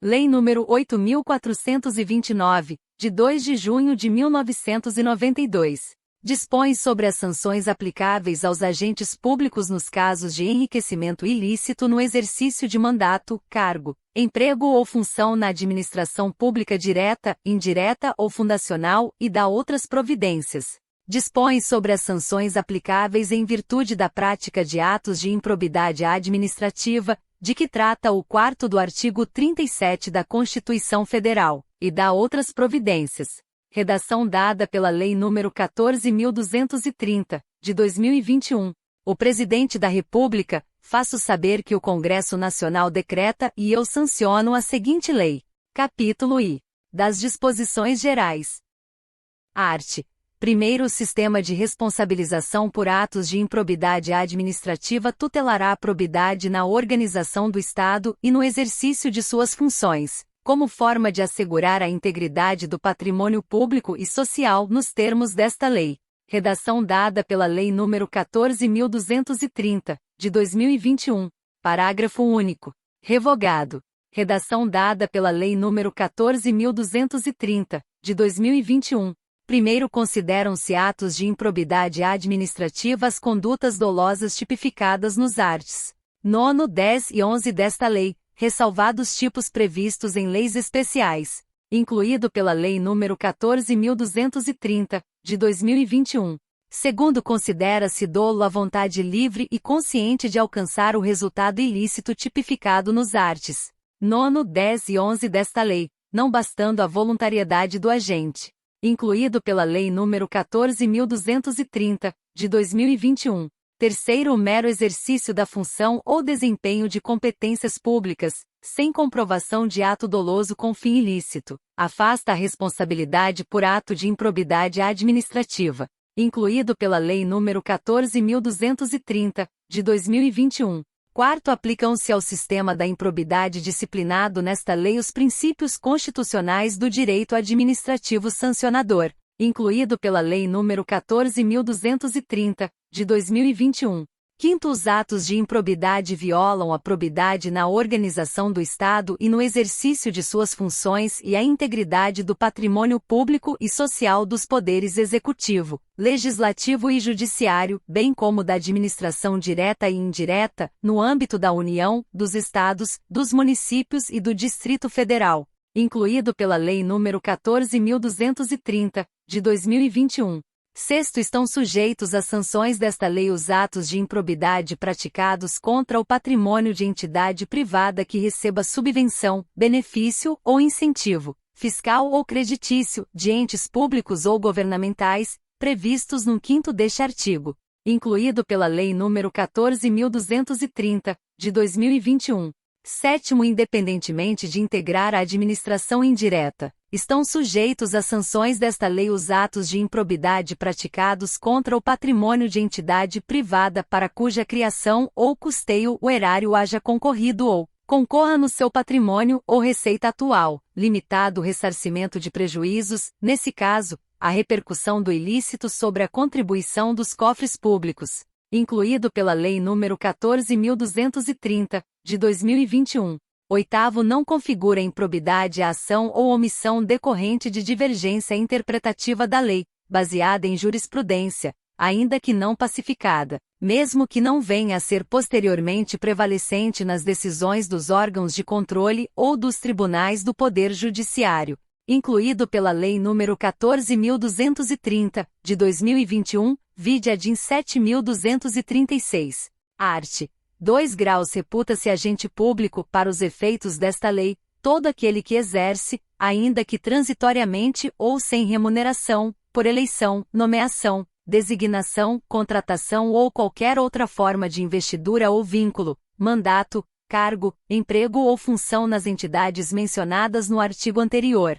Lei nº 8.429, de 2 de junho de 1992. Dispõe sobre as sanções aplicáveis aos agentes públicos nos casos de enriquecimento ilícito no exercício de mandato, cargo, emprego ou função na administração pública direta, indireta ou fundacional e dá outras providências. Dispõe sobre as sanções aplicáveis em virtude da prática de atos de improbidade administrativa, de que trata o 4º do artigo 37 da Constituição Federal, e dá outras providências. Redação dada pela Lei nº 14.230, de 2021. O Presidente da República, faço saber que o Congresso Nacional decreta e eu sanciono a seguinte lei. Capítulo I. Das Disposições Gerais. Art. 1º O sistema de responsabilização por atos de improbidade administrativa tutelará a probidade na organização do Estado e no exercício de suas funções, como forma de assegurar a integridade do patrimônio público e social nos termos desta lei. Redação dada pela Lei nº 14.230, de 2021. Parágrafo único. Revogado. Redação dada pela Lei nº 14.230, de 2021. Primeiro, consideram-se atos de improbidade administrativa as condutas dolosas tipificadas nos arts. 9, 10 e 11 desta lei, ressalvados tipos previstos em leis especiais, incluído pela Lei nº 14.230, de 2021. Segundo, considera-se dolo à vontade livre e consciente de alcançar o resultado ilícito tipificado nos arts. 9, 10 e 11 desta lei, não bastando a voluntariedade do agente, incluído pela Lei nº 14.230, de 2021. Terceiro, o mero exercício da função ou desempenho de competências públicas, sem comprovação de ato doloso com fim ilícito, afasta a responsabilidade por ato de improbidade administrativa, incluído pela Lei nº 14.230, de 2021. Quarto, aplicam-se ao sistema da improbidade disciplinado nesta lei os princípios constitucionais do direito administrativo sancionador, incluído pela Lei nº 14.230, de 2021. Quinto, os atos de improbidade violam a probidade na organização do Estado e no exercício de suas funções e a integridade do patrimônio público e social dos poderes executivo, legislativo e judiciário, bem como da administração direta e indireta, no âmbito da União, dos Estados, dos municípios e do Distrito Federal, incluído pela Lei nº 14.230, de 2021. Sexto, estão sujeitos às sanções desta lei os atos de improbidade praticados contra o patrimônio de entidade privada que receba subvenção, benefício ou incentivo, fiscal ou creditício, de entes públicos ou governamentais, previstos no 5º deste artigo, incluído pela Lei nº 14.230, de 2021. Sétimo, independentemente de integrar a administração indireta, estão sujeitos às sanções desta lei os atos de improbidade praticados contra o patrimônio de entidade privada para cuja criação ou custeio o erário haja concorrido ou concorra no seu patrimônio ou receita atual, limitado o ressarcimento de prejuízos, nesse caso, a repercussão do ilícito sobre a contribuição dos cofres públicos, incluído pela Lei nº 14.230, de 2021. Oitavo, não configura improbidade a ação ou omissão decorrente de divergência interpretativa da lei, baseada em jurisprudência, ainda que não pacificada, mesmo que não venha a ser posteriormente prevalecente nas decisões dos órgãos de controle ou dos tribunais do Poder Judiciário, incluído pela Lei nº 14.230, de 2021, vide a DIN 7.236. Art. 2 graus reputa-se agente público para os efeitos desta lei, todo aquele que exerce, ainda que transitoriamente ou sem remuneração, por eleição, nomeação, designação, contratação ou qualquer outra forma de investidura ou vínculo, mandato, cargo, emprego ou função nas entidades mencionadas no artigo anterior.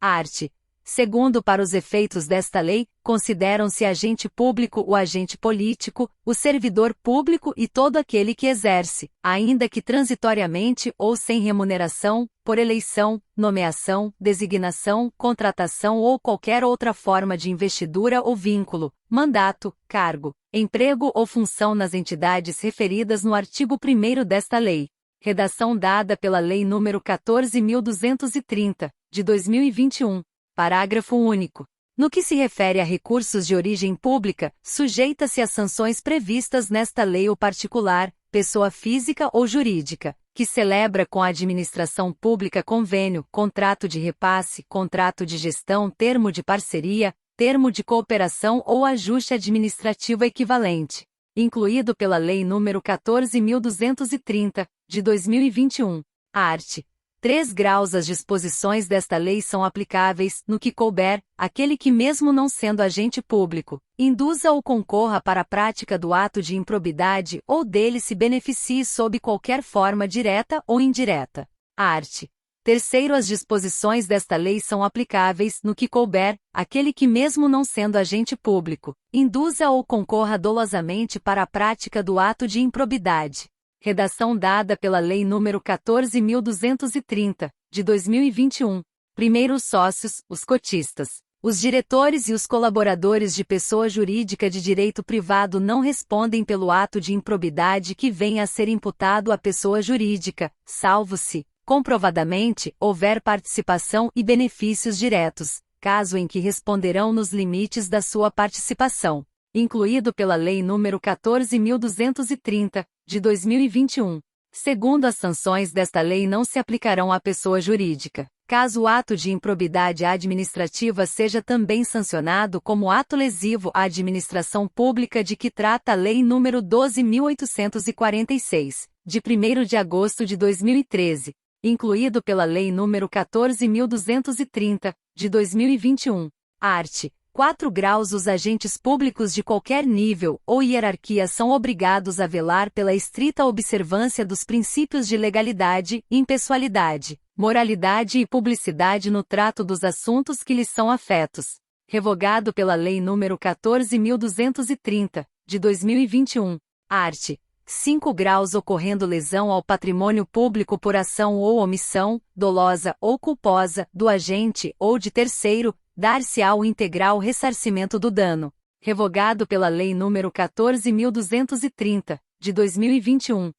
Art. Segundo, para os efeitos desta lei, consideram-se agente público o agente político, o servidor público e todo aquele que exerce, ainda que transitoriamente ou sem remuneração, por eleição, nomeação, designação, contratação ou qualquer outra forma de investidura ou vínculo, mandato, cargo, emprego ou função nas entidades referidas no artigo 1º desta lei. Redação dada pela Lei nº 14.230, de 2021. Parágrafo único. No que se refere a recursos de origem pública, sujeita-se às sanções previstas nesta lei o particular, pessoa física ou jurídica, que celebra com a administração pública convênio, contrato de repasse, contrato de gestão, termo de parceria, termo de cooperação ou ajuste administrativo equivalente, incluído pela Lei nº 14.230, de 2021. Art. 3 graus. As disposições desta lei são aplicáveis, no que couber, àquele que mesmo não sendo agente público, induza ou concorra para a prática do ato de improbidade ou dele se beneficie sob qualquer forma direta ou indireta. Art. 3º. As disposições desta lei são aplicáveis, no que couber, àquele que mesmo não sendo agente público, induza ou concorra dolosamente para a prática do ato de improbidade. Redação dada pela Lei nº 14.230, de 2021. Primeiros sócios, os cotistas. Os diretores e os colaboradores de pessoa jurídica de direito privado não respondem pelo ato de improbidade que venha a ser imputado à pessoa jurídica, salvo se, comprovadamente, houver participação e benefícios diretos, caso em que responderão nos limites da sua participação, incluído pela Lei nº 14.230, de 2021. Segundo as sanções desta lei não se aplicarão à pessoa jurídica, caso o ato de improbidade administrativa seja também sancionado como ato lesivo à administração pública de que trata a Lei nº 12.846, de 1º de agosto de 2013, incluído pela Lei nº 14.230, de 2021. Art. 4 graus. Os agentes públicos de qualquer nível ou hierarquia são obrigados a velar pela estrita observância dos princípios de legalidade, impessoalidade, moralidade e publicidade no trato dos assuntos que lhes são afetos. Revogado pela Lei nº 14.230, de 2021. Art. 5 graus. Ocorrendo lesão ao patrimônio público por ação ou omissão, dolosa ou culposa, do agente ou de terceiro, dar-se-á o integral ressarcimento do dano. Revogado pela Lei nº 14.230, de 2021.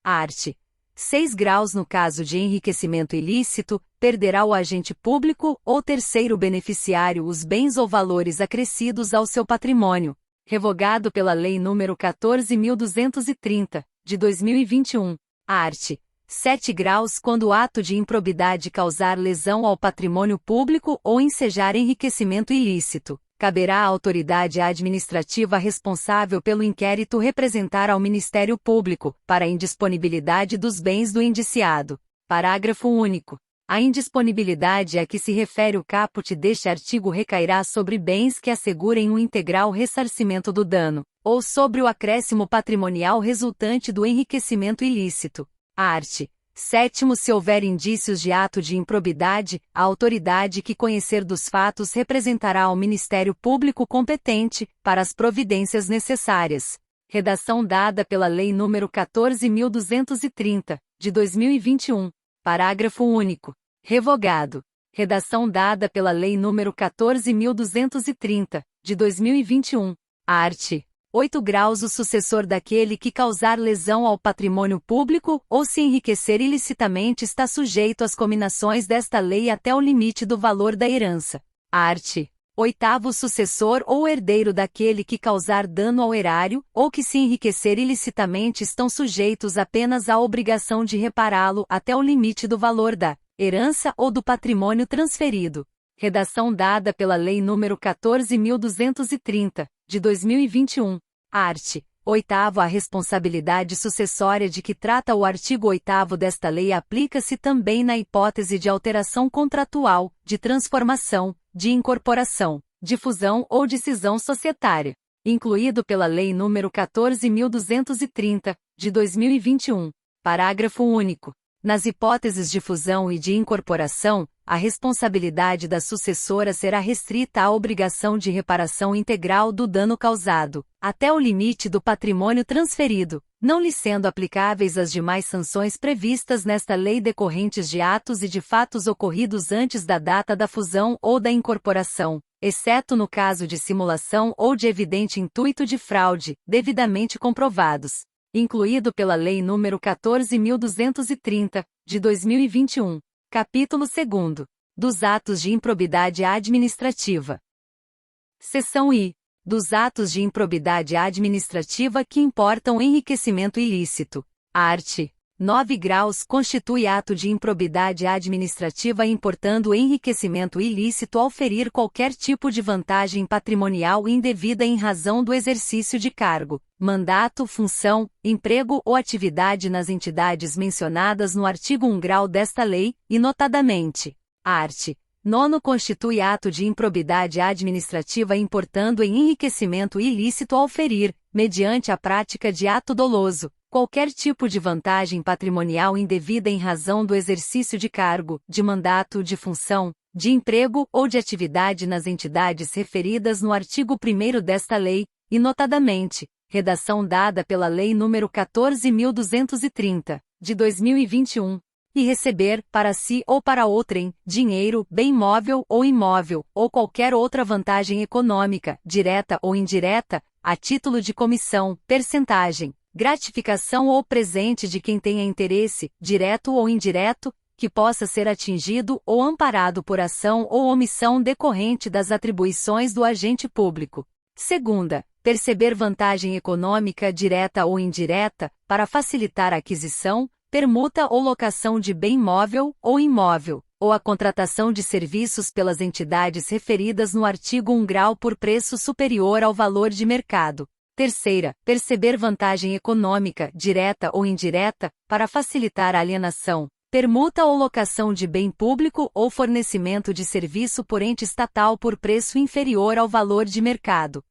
Art. 6 graus. No caso de enriquecimento ilícito, perderá o agente público ou terceiro beneficiário os bens ou valores acrescidos ao seu patrimônio. Revogado pela Lei nº 14.230, de 2021. Art. 7 graus. Quando o ato de improbidade causar lesão ao patrimônio público ou ensejar enriquecimento ilícito, caberá à autoridade administrativa responsável pelo inquérito representar ao Ministério Público, para a indisponibilidade dos bens do indiciado. Parágrafo único. A indisponibilidade a que se refere o caput deste artigo recairá sobre bens que assegurem um integral ressarcimento do dano, ou sobre o acréscimo patrimonial resultante do enriquecimento ilícito. Art. 7º. Se houver indícios de ato de improbidade, a autoridade que conhecer dos fatos representará ao Ministério Público competente, para as providências necessárias. Redação dada pela Lei nº 14.230, de 2021. Parágrafo único. Revogado. Redação dada pela Lei nº 14.230, de 2021. Art. 8 graus. O sucessor daquele que causar lesão ao patrimônio público ou se enriquecer ilicitamente está sujeito às cominações desta lei até o limite do valor da herança. Art. 8º. Sucessor ou herdeiro daquele que causar dano ao erário ou que se enriquecer ilicitamente estão sujeitos apenas à obrigação de repará-lo até o limite do valor da herança ou do patrimônio transferido. Redação dada pela Lei nº 14.230, de 2021. Art. 8º. A responsabilidade sucessória de que trata o artigo 8º desta lei aplica-se também na hipótese de alteração contratual, de transformação, de incorporação, de fusão ou de cisão societária, incluído pela Lei nº 14.230, de 2021. Parágrafo único. Nas hipóteses de fusão e de incorporação, a responsabilidade da sucessora será restrita à obrigação de reparação integral do dano causado, até o limite do patrimônio transferido, não lhe sendo aplicáveis as demais sanções previstas nesta lei decorrentes de atos e de fatos ocorridos antes da data da fusão ou da incorporação, exceto no caso de simulação ou de evidente intuito de fraude, devidamente comprovados. incluído pela Lei nº 14.230, de 2021, capítulo 2º, dos atos de improbidade administrativa. Seção I. Dos atos de improbidade administrativa que importam enriquecimento ilícito. Art. 9 graus constitui ato de improbidade administrativa importando enriquecimento ilícito ao ferir qualquer tipo de vantagem patrimonial indevida em razão do exercício de cargo, mandato, função, emprego ou atividade nas entidades mencionadas no artigo 1 grau desta lei, e notadamente, art. 9 constitui ato de improbidade administrativa importando em enriquecimento ilícito ao ferir, mediante a prática de ato doloso, qualquer tipo de vantagem patrimonial indevida em razão do exercício de cargo, de mandato, de função, de emprego ou de atividade nas entidades referidas no artigo 1º desta lei, e notadamente, redação dada pela Lei nº 14.230, de 2021, e receber, para si ou para outrem, dinheiro, bem móvel ou imóvel, ou qualquer outra vantagem econômica, direta ou indireta, a título de comissão, percentagem, gratificação ou presente de quem tenha interesse, direto ou indireto, que possa ser atingido ou amparado por ação ou omissão decorrente das atribuições do agente público. Segunda, perceber vantagem econômica direta ou indireta, para facilitar a aquisição, permuta ou locação de bem móvel ou imóvel, ou a contratação de serviços pelas entidades referidas no artigo 1 grau por preço superior ao valor de mercado. Terceira, perceber vantagem econômica, direta ou indireta, para facilitar a alienação, permuta ou locação de bem público ou fornecimento de serviço por ente estatal por preço inferior ao valor de mercado.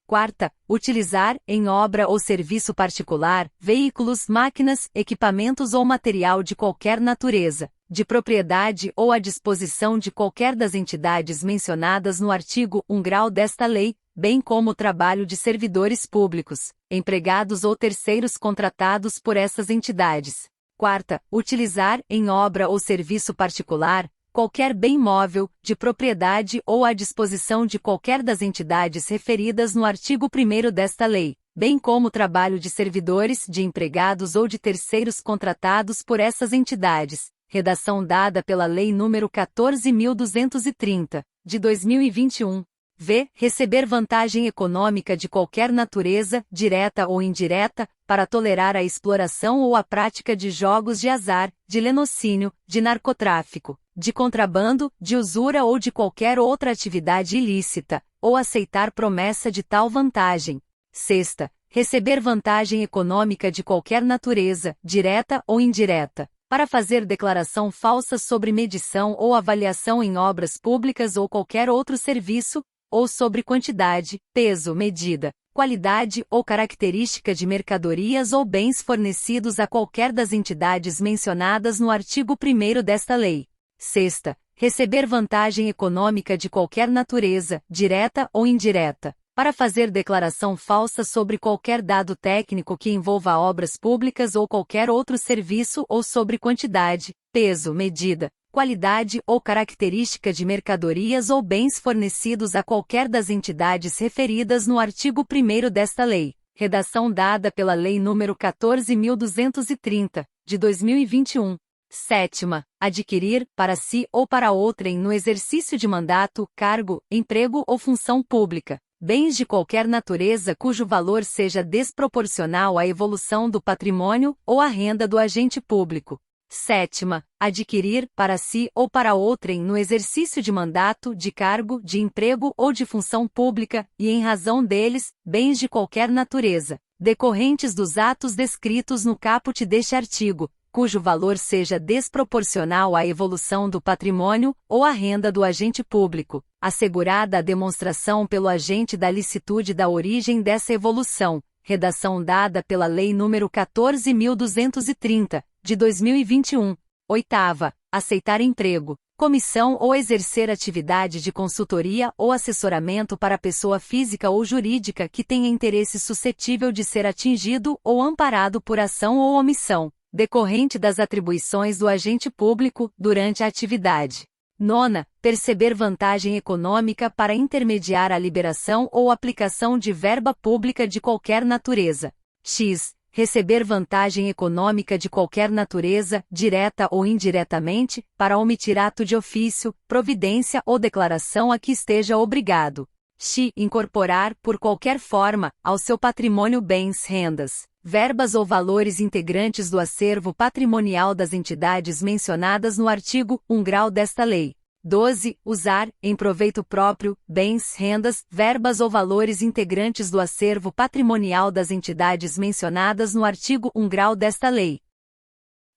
Quarta, utilizar, em obra ou serviço particular, veículos, máquinas, equipamentos ou material de qualquer natureza, de propriedade ou à disposição de qualquer das entidades mencionadas no artigo 1 grau desta lei, bem como o trabalho de servidores públicos, empregados ou terceiros contratados por essas entidades. Quarta, utilizar, em obra ou serviço particular, qualquer bem móvel, de propriedade ou à disposição de qualquer das entidades referidas no artigo 1º desta lei, bem como o trabalho de servidores, de empregados ou de terceiros contratados por essas entidades. Redação dada pela Lei nº 14.230, de 2021. V. Receber vantagem econômica de qualquer natureza, direta ou indireta, para tolerar a exploração ou a prática de jogos de azar, de lenocínio, de narcotráfico, de contrabando, de usura ou de qualquer outra atividade ilícita, ou aceitar promessa de tal vantagem. Sexta, receber vantagem econômica de qualquer natureza, direta ou indireta, para fazer declaração falsa sobre medição ou avaliação em obras públicas ou qualquer outro serviço, ou sobre quantidade, peso, medida, qualidade ou característica de mercadorias ou bens fornecidos a qualquer das entidades mencionadas no artigo 1º desta lei. Sexta, receber vantagem econômica de qualquer natureza, direta ou indireta, para fazer declaração falsa sobre qualquer dado técnico que envolva obras públicas ou qualquer outro serviço ou sobre quantidade, peso, medida, qualidade ou característica de mercadorias ou bens fornecidos a qualquer das entidades referidas no artigo 1º desta lei. Redação dada pela Lei nº 14.230, de 2021. Sétima, adquirir, para si ou para outrem no exercício de mandato, cargo, emprego ou função pública, bens de qualquer natureza cujo valor seja desproporcional à evolução do patrimônio ou à renda do agente público. Sétima, adquirir, para si ou para outrem no exercício de mandato, de cargo, de emprego ou de função pública, e em razão deles, bens de qualquer natureza, decorrentes dos atos descritos no caput deste artigo, cujo valor seja desproporcional à evolução do patrimônio ou à renda do agente público, assegurada a demonstração pelo agente da licitude da origem dessa evolução. Redação dada pela Lei nº 14.230, de 2021. Oitava, aceitar emprego, comissão ou exercer atividade de consultoria ou assessoramento para pessoa física ou jurídica que tenha interesse suscetível de ser atingido ou amparado por ação ou omissão, decorrente das atribuições do agente público, durante a atividade. Nona, perceber vantagem econômica para intermediar a liberação ou aplicação de verba pública de qualquer natureza. X. receber vantagem econômica de qualquer natureza, direta ou indiretamente, para omitir ato de ofício, providência ou declaração a que esteja obrigado. X. Incorporar, por qualquer forma, ao seu patrimônio bens, rendas, verbas ou valores integrantes do acervo patrimonial das entidades mencionadas no artigo 1 grau desta lei. 12. Usar, em proveito próprio, bens, rendas, verbas ou valores integrantes do acervo patrimonial das entidades mencionadas no artigo 1 grau desta lei.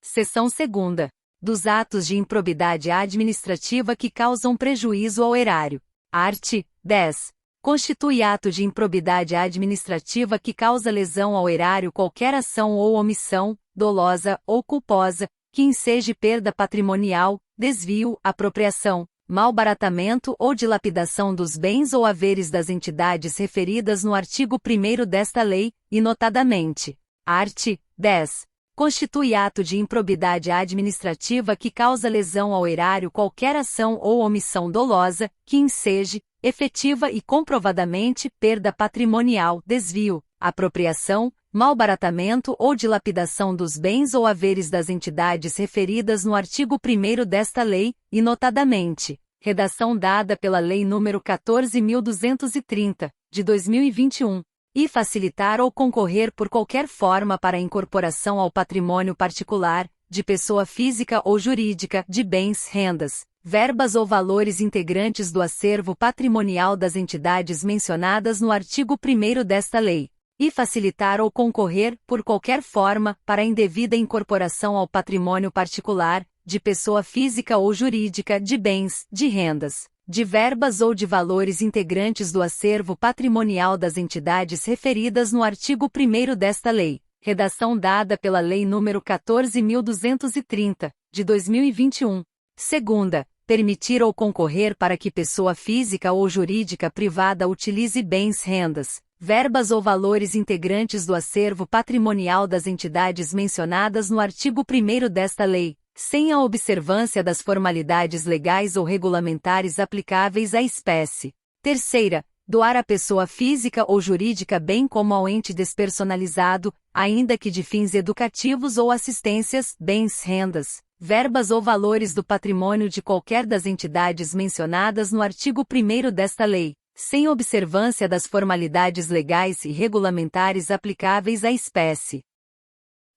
Seção 2ª. Dos atos de improbidade administrativa que causam prejuízo ao erário. Art. 10. Constitui ato de improbidade administrativa que causa lesão ao erário qualquer ação ou omissão, dolosa ou culposa, que enseje perda patrimonial, desvio, apropriação, malbaratamento ou dilapidação dos bens ou haveres das entidades referidas no artigo 1º desta lei, e notadamente. Art. 10. Constitui ato de improbidade administrativa que causa lesão ao erário qualquer ação ou omissão dolosa, que enseje, efetiva e comprovadamente, perda patrimonial, desvio, apropriação, malbaratamento ou dilapidação dos bens ou haveres das entidades referidas no artigo 1º desta lei, e notadamente. Redação dada pela Lei nº 14.230, de 2021. E facilitar ou concorrer por qualquer forma para a incorporação ao patrimônio particular, de pessoa física ou jurídica, de bens, rendas, verbas ou valores integrantes do acervo patrimonial das entidades mencionadas no artigo 1º desta lei. E facilitar ou concorrer, por qualquer forma, para a indevida incorporação ao patrimônio particular, de pessoa física ou jurídica, de bens, de rendas, de verbas ou de valores integrantes do acervo patrimonial das entidades referidas no artigo 1º desta lei. Redação dada pela Lei nº 14.230, de 2021. Segunda, permitir ou concorrer para que pessoa física ou jurídica privada utilize bens, rendas, verbas ou valores integrantes do acervo patrimonial das entidades mencionadas no artigo 1º desta lei, sem a observância das formalidades legais ou regulamentares aplicáveis à espécie. Terceira, doar à pessoa física ou jurídica bem como ao ente despersonalizado, ainda que de fins educativos ou assistências, bens, rendas, verbas ou valores do patrimônio de qualquer das entidades mencionadas no artigo 1º desta lei, sem observância das formalidades legais e regulamentares aplicáveis à espécie.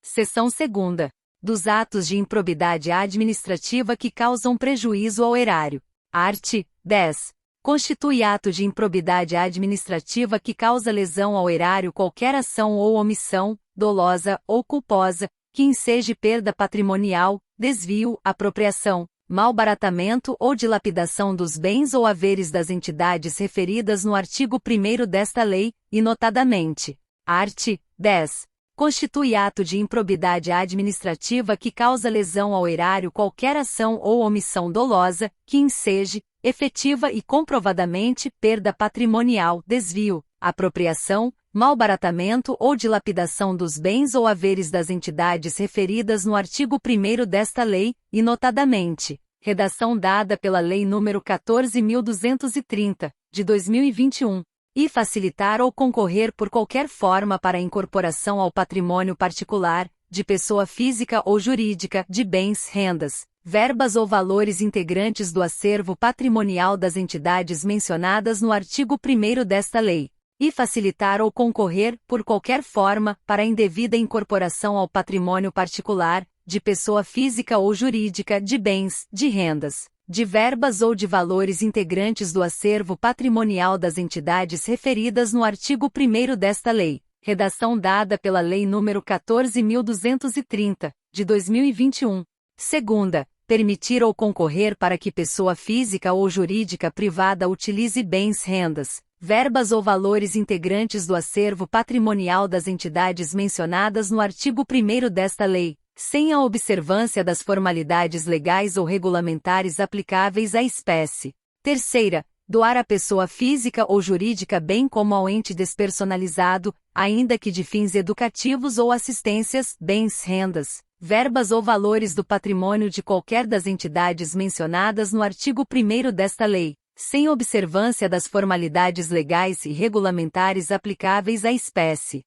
Seção 2ª. Dos atos de improbidade administrativa que causam prejuízo ao erário. Art. 10. Constitui ato de improbidade administrativa que causa lesão ao erário qualquer ação ou omissão, dolosa ou culposa, que enseje perda patrimonial, desvio, apropriação, malbaratamento ou dilapidação dos bens ou haveres das entidades referidas no artigo 1º desta lei, e notadamente. Art. 10. Constitui ato de improbidade administrativa que causa lesão ao erário qualquer ação ou omissão dolosa, que enseje, efetiva e comprovadamente, perda patrimonial, desvio, apropriação, malbaratamento ou dilapidação dos bens ou haveres das entidades referidas no artigo 1º desta lei, e notadamente. Redação dada pela Lei nº 14.230, de 2021. E facilitar ou concorrer por qualquer forma para a incorporação ao patrimônio particular, de pessoa física ou jurídica, de bens, rendas, verbas ou valores integrantes do acervo patrimonial das entidades mencionadas no artigo 1º desta lei. E facilitar ou concorrer, por qualquer forma, para a indevida incorporação ao patrimônio particular, de pessoa física ou jurídica, de bens, de rendas, de verbas ou de valores integrantes do acervo patrimonial das entidades referidas no artigo 1º desta lei. Redação dada pela Lei nº 14.230, de 2021. Segunda, permitir ou concorrer para que pessoa física ou jurídica privada utilize bens, rendas, verbas ou valores integrantes do acervo patrimonial das entidades mencionadas no artigo 1º desta lei, sem a observância das formalidades legais ou regulamentares aplicáveis à espécie. Terceira, doar à pessoa física ou jurídica bem como ao ente despersonalizado, ainda que de fins educativos ou assistências, bens, rendas, verbas ou valores do patrimônio de qualquer das entidades mencionadas no artigo 1º desta lei, sem observância das formalidades legais e regulamentares aplicáveis à espécie.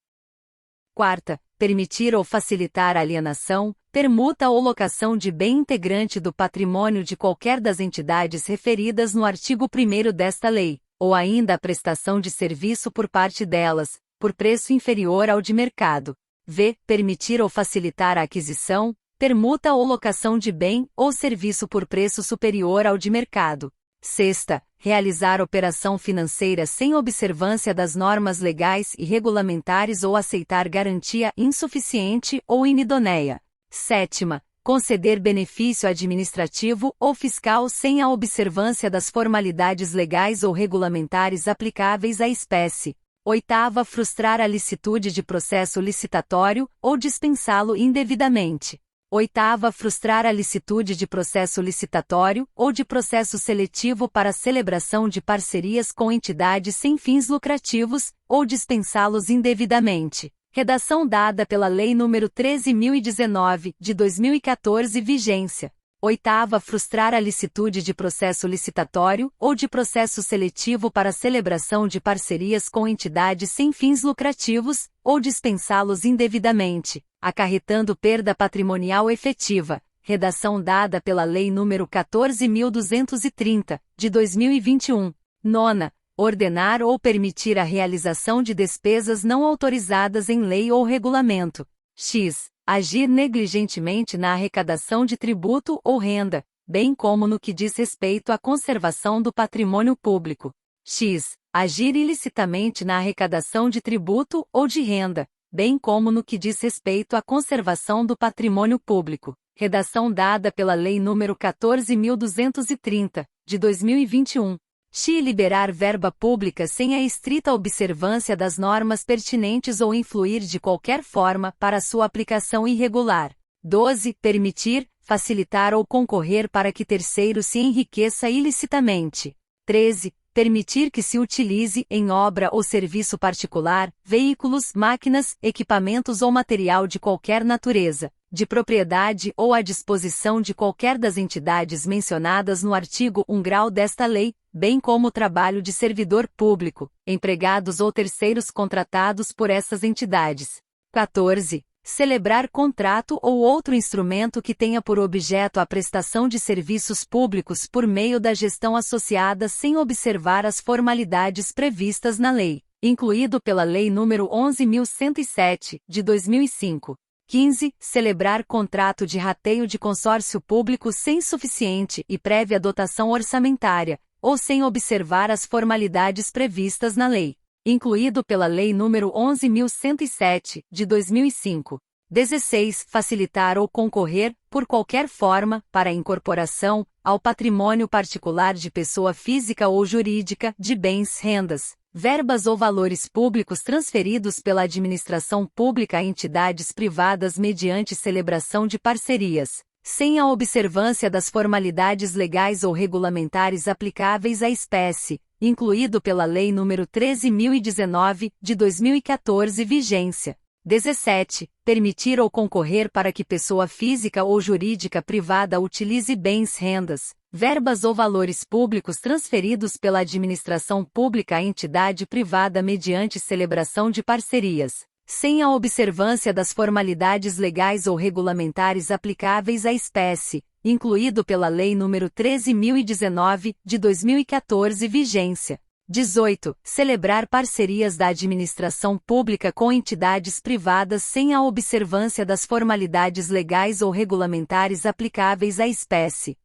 Quarta, permitir ou facilitar a alienação, permuta ou locação de bem integrante do patrimônio de qualquer das entidades referidas no artigo 1º desta lei, ou ainda a prestação de serviço por parte delas, por preço inferior ao de mercado. V. Permitir ou facilitar a aquisição, permuta ou locação de bem ou serviço por preço superior ao de mercado. Sexta, realizar operação financeira sem observância das normas legais e regulamentares ou aceitar garantia insuficiente ou inidoneia. Sétima, conceder benefício administrativo ou fiscal sem a observância das formalidades legais ou regulamentares aplicáveis à espécie. Oitava, frustrar a licitude de processo licitatório ou dispensá-lo indevidamente. Oitava, frustrar a licitude de processo licitatório ou de processo seletivo para celebração de parcerias com entidades sem fins lucrativos, ou dispensá-los indevidamente. Redação dada pela Lei nº 13.019, de 2014, vigência. Oitava, frustrar a licitude de processo licitatório ou de processo seletivo para celebração de parcerias com entidades sem fins lucrativos, ou dispensá-los indevidamente, acarretando perda patrimonial efetiva. Redação dada pela Lei nº 14.230, de 2021. Nona, ordenar ou permitir a realização de despesas não autorizadas em lei ou regulamento. X. Agir negligentemente na arrecadação de tributo ou renda, bem como no que diz respeito à conservação do patrimônio público. X. Agir ilicitamente na arrecadação de tributo ou de renda, bem como no que diz respeito à conservação do patrimônio público. Redação dada pela Lei nº 14.230, de 2021. X. Liberar verba pública sem a estrita observância das normas pertinentes ou influir de qualquer forma para sua aplicação irregular. 12. Permitir, facilitar ou concorrer para que terceiro se enriqueça ilicitamente. 13. Permitir que se utilize, em obra ou serviço particular, veículos, máquinas, equipamentos ou material de qualquer natureza, de propriedade ou à disposição de qualquer das entidades mencionadas no artigo 1º desta lei, bem como o trabalho de servidor público, empregados ou terceiros contratados por essas entidades. 14. Celebrar contrato ou outro instrumento que tenha por objeto a prestação de serviços públicos por meio da gestão associada sem observar as formalidades previstas na lei, incluído pela Lei nº 11.107, de 2005. 15. Celebrar contrato de rateio de consórcio público sem suficiente e prévia dotação orçamentária, ou sem observar as formalidades previstas na lei, incluído pela Lei nº 11.107, de 2005. 16. Facilitar ou concorrer, por qualquer forma, para a incorporação, ao patrimônio particular de pessoa física ou jurídica, de bens, rendas, verbas ou valores públicos transferidos pela administração pública a entidades privadas mediante celebração de parcerias, sem a observância das formalidades legais ou regulamentares aplicáveis à espécie, incluído pela Lei nº 13.019, de 2014, vigência. 17. Permitir ou concorrer para que pessoa física ou jurídica privada utilize bens, rendas, verbas ou valores públicos transferidos pela administração pública à entidade privada mediante celebração de parcerias, sem a observância das formalidades legais ou regulamentares aplicáveis à espécie, incluído pela Lei nº 13.019, de 2014, vigência. 18. Celebrar parcerias da administração pública com entidades privadas sem a observância das formalidades legais ou regulamentares aplicáveis à espécie.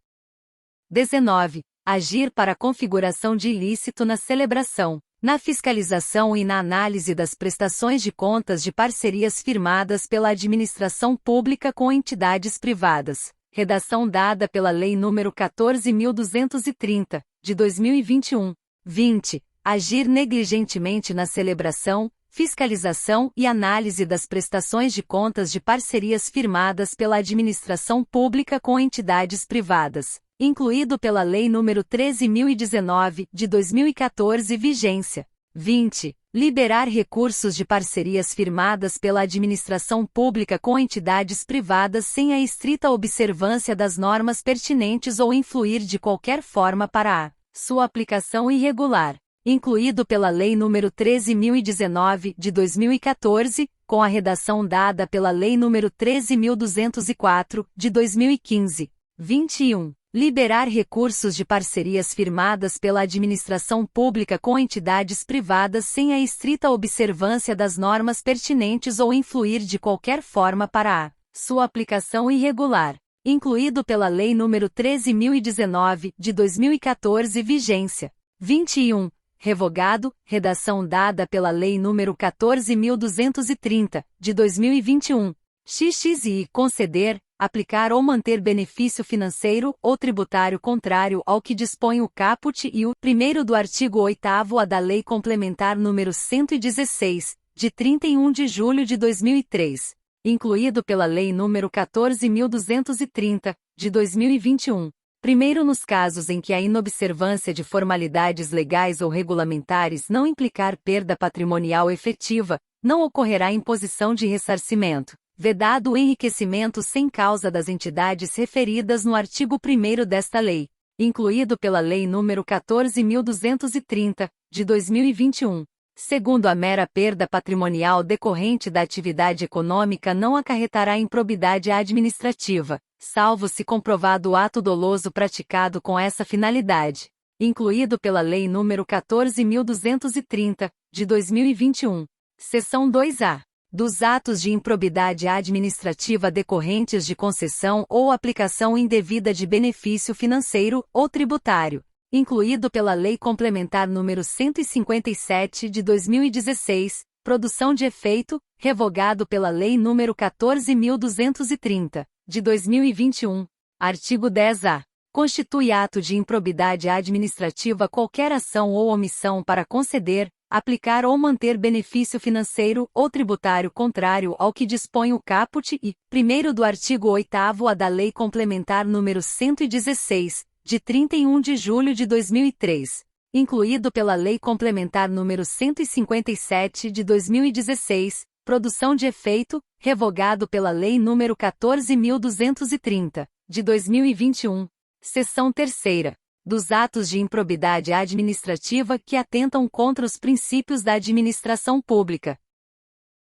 19. Agir para a configuração de ilícito na celebração, na fiscalização e na análise das prestações de contas de parcerias firmadas pela administração pública com entidades privadas. Redação dada pela Lei nº 14.230, de 2021. 20. Agir negligentemente na celebração, fiscalização e análise das prestações de contas de parcerias firmadas pela administração pública com entidades privadas, incluído pela Lei nº 13.019, de 2014, vigência. 20. Liberar recursos de parcerias firmadas pela administração pública com entidades privadas sem a estrita observância das normas pertinentes ou influir de qualquer forma para a sua aplicação irregular. incluído pela Lei nº 13.019, de 2014, com a redação dada pela Lei nº 13.204, de 2015. 21. Liberar recursos de parcerias firmadas pela administração pública com entidades privadas sem a estrita observância das normas pertinentes ou influir de qualquer forma para a sua aplicação irregular, incluído pela Lei nº 13.019, de 2014, vigência. 21. Revogado, redação dada pela Lei nº 14.230, de 2021. XXI conceder, aplicar ou manter benefício financeiro ou tributário contrário ao que dispõe o caput e o 1º do artigo 8º da Lei Complementar nº 116, de 31 de julho de 2003, incluído pela Lei nº 14.230, de 2021. Primeiro, nos casos em que a inobservância de formalidades legais ou regulamentares não implicar perda patrimonial efetiva, não ocorrerá imposição de ressarcimento, vedado o enriquecimento sem causa das entidades referidas no artigo 1º desta lei, incluído pela Lei nº 14.230, de 2021. Segundo, a mera perda patrimonial decorrente da atividade econômica não acarretará improbidade administrativa, salvo se comprovado o ato doloso praticado com essa finalidade, incluído pela Lei nº 14.230, de 2021. Seção 2A. Dos atos de improbidade administrativa decorrentes de concessão ou aplicação indevida de benefício financeiro ou tributário, incluído pela Lei Complementar nº 157 de 2016, produção de efeito, revogado pela Lei nº 14.230, de 2021. Artigo 10-A. Constitui ato de improbidade administrativa qualquer ação ou omissão para conceder, aplicar ou manter benefício financeiro ou tributário contrário ao que dispõe o caput e 1º do artigo 8º da Lei Complementar nº 116, de 31 de julho de 2003, incluído pela Lei Complementar nº 157 de 2016, produção de efeito, revogado pela Lei nº 14.230, de 2021. Seção 3ª. Dos atos de improbidade administrativa que atentam contra os princípios da administração pública.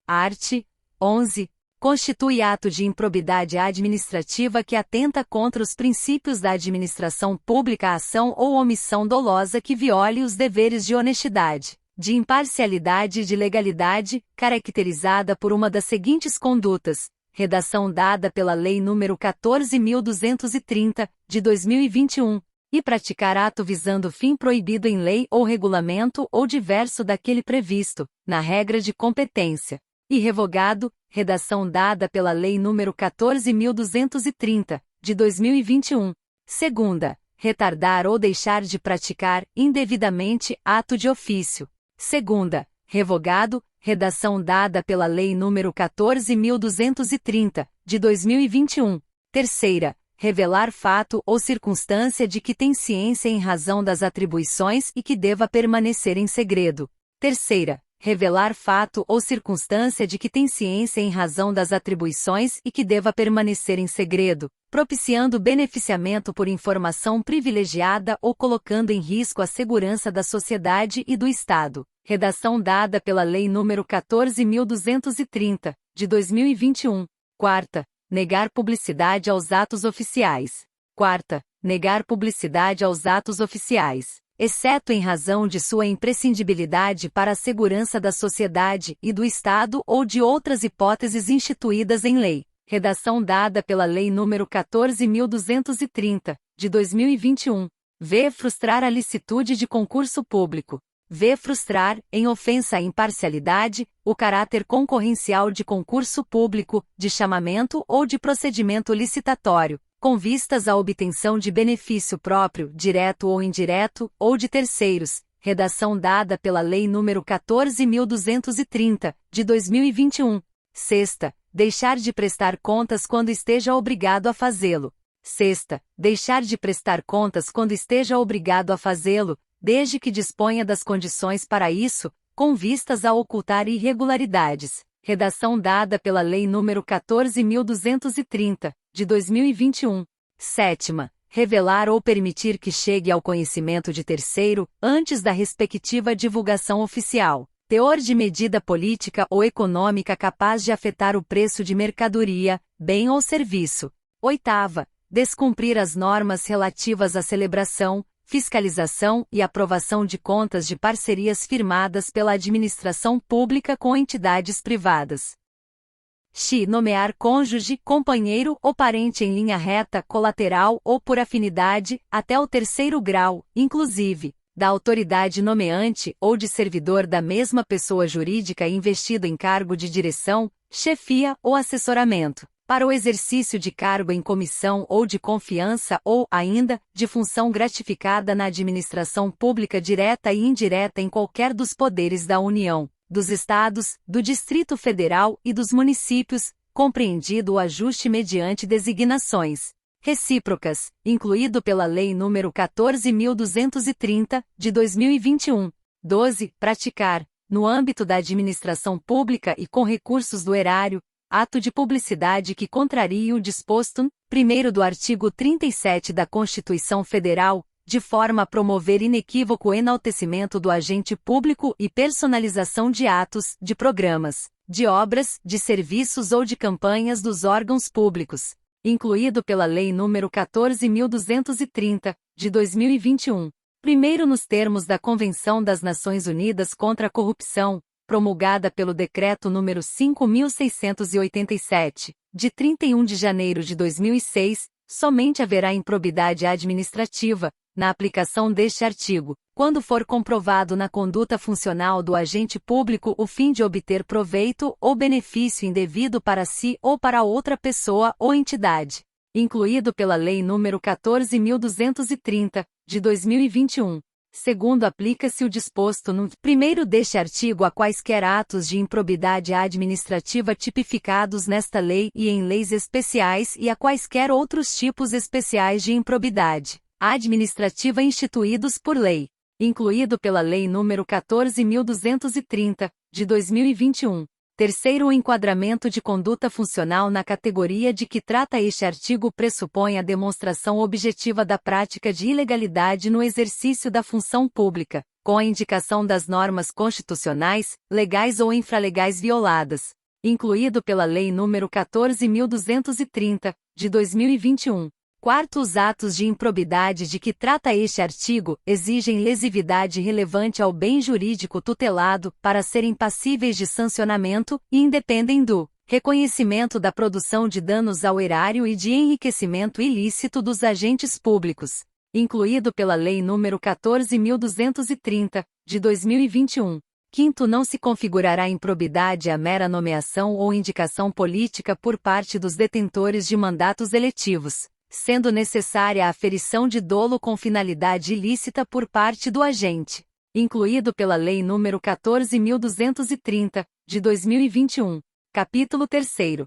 Art. 11. Constitui ato de improbidade administrativa que atenta contra os princípios da administração pública a ação ou omissão dolosa que viole os deveres de honestidade, de imparcialidade e de legalidade, caracterizada por uma das seguintes condutas, redação dada pela Lei nº 14.230, de 2021, e praticar ato visando fim proibido em lei ou regulamento ou diverso daquele previsto, na regra de competência, e revogado, redação dada pela Lei nº 14.230, de 2021. Segunda, retardar ou deixar de praticar, indevidamente, ato de ofício. Segunda, revogado, redação dada pela Lei nº 14.230, de 2021. Terceira, revelar fato ou circunstância de que tem ciência em razão das atribuições e que deva permanecer em segredo. Terceira, revelar fato ou circunstância de que tem ciência em razão das atribuições e que deva permanecer em segredo, propiciando beneficiamento por informação privilegiada ou colocando em risco a segurança da sociedade e do Estado. Redação dada pela Lei nº 14.230, de 2021. Quarta, negar publicidade aos atos oficiais. Quarta, negar publicidade aos atos oficiais, exceto em razão de sua imprescindibilidade para a segurança da sociedade e do Estado ou de outras hipóteses instituídas em lei. Redação dada pela Lei nº 14.230, de 2021. V. Frustrar a licitude de concurso público. V. Frustrar, em ofensa à imparcialidade, o caráter concorrencial de concurso público, de chamamento ou de procedimento licitatório, com vistas à obtenção de benefício próprio, direto ou indireto, ou de terceiros. Redação dada pela Lei nº 14.230, de 2021. Sexta, deixar de prestar contas quando esteja obrigado a fazê-lo. Sexta, deixar de prestar contas quando esteja obrigado a fazê-lo, desde que disponha das condições para isso, com vistas a ocultar irregularidades. Redação dada pela Lei nº 14.230, de 2021. Sétima, revelar ou permitir que chegue ao conhecimento de terceiro, antes da respectiva divulgação oficial. Teor de medida política ou econômica capaz de afetar o preço de mercadoria, bem ou serviço. Oitava, descumprir as normas relativas à celebração, fiscalização e aprovação de contas de parcerias firmadas pela administração pública com entidades privadas. X. Nomear cônjuge, companheiro ou parente em linha reta, colateral ou por afinidade, até o terceiro grau, inclusive, da autoridade nomeante ou de servidor da mesma pessoa jurídica investido em cargo de direção, chefia ou assessoramento, para o exercício de cargo em comissão ou de confiança ou, ainda, de função gratificada na administração pública direta e indireta em qualquer dos poderes da União, dos Estados, do Distrito Federal e dos municípios, compreendido o ajuste mediante designações recíprocas, incluído pela Lei nº 14.230, de 2021. 12. Praticar, no âmbito da administração pública e com recursos do erário, ato de publicidade que contrarie o disposto, primeiro do artigo 37 da Constituição Federal, de forma a promover inequívoco enaltecimento do agente público e personalização de atos, de programas, de obras, de serviços ou de campanhas dos órgãos públicos, incluído pela Lei nº 14.230, de 2021. Primeiro nos termos da Convenção das Nações Unidas contra a Corrupção, promulgada pelo Decreto nº 5.687, de 31 de janeiro de 2006, somente haverá improbidade administrativa, na aplicação deste artigo, quando for comprovado na conduta funcional do agente público o fim de obter proveito ou benefício indevido para si ou para outra pessoa ou entidade, incluído pela Lei nº 14.230, de 2021. Segundo, aplica-se o disposto no primeiro deste artigo a quaisquer atos de improbidade administrativa tipificados nesta lei e em leis especiais e a quaisquer outros tipos especiais de improbidade administrativa instituídos por lei, incluído pela Lei nº 14.230, de 2021. Terceiro, o enquadramento de conduta funcional na categoria de que trata este artigo pressupõe a demonstração objetiva da prática de ilegalidade no exercício da função pública, com a indicação das normas constitucionais, legais ou infralegais violadas, incluído pela Lei nº 14.230, de 2021. Quarto, os atos de improbidade de que trata este artigo exigem lesividade relevante ao bem jurídico tutelado para serem passíveis de sancionamento e independem do reconhecimento da produção de danos ao erário e de enriquecimento ilícito dos agentes públicos, incluído pela Lei nº 14.230, de 2021. Quinto, não se configurará improbidade a mera nomeação ou indicação política por parte dos detentores de mandatos eletivos, sendo necessária a aferição de dolo com finalidade ilícita por parte do agente, incluído pela Lei nº 14.230, de 2021. Capítulo 3º.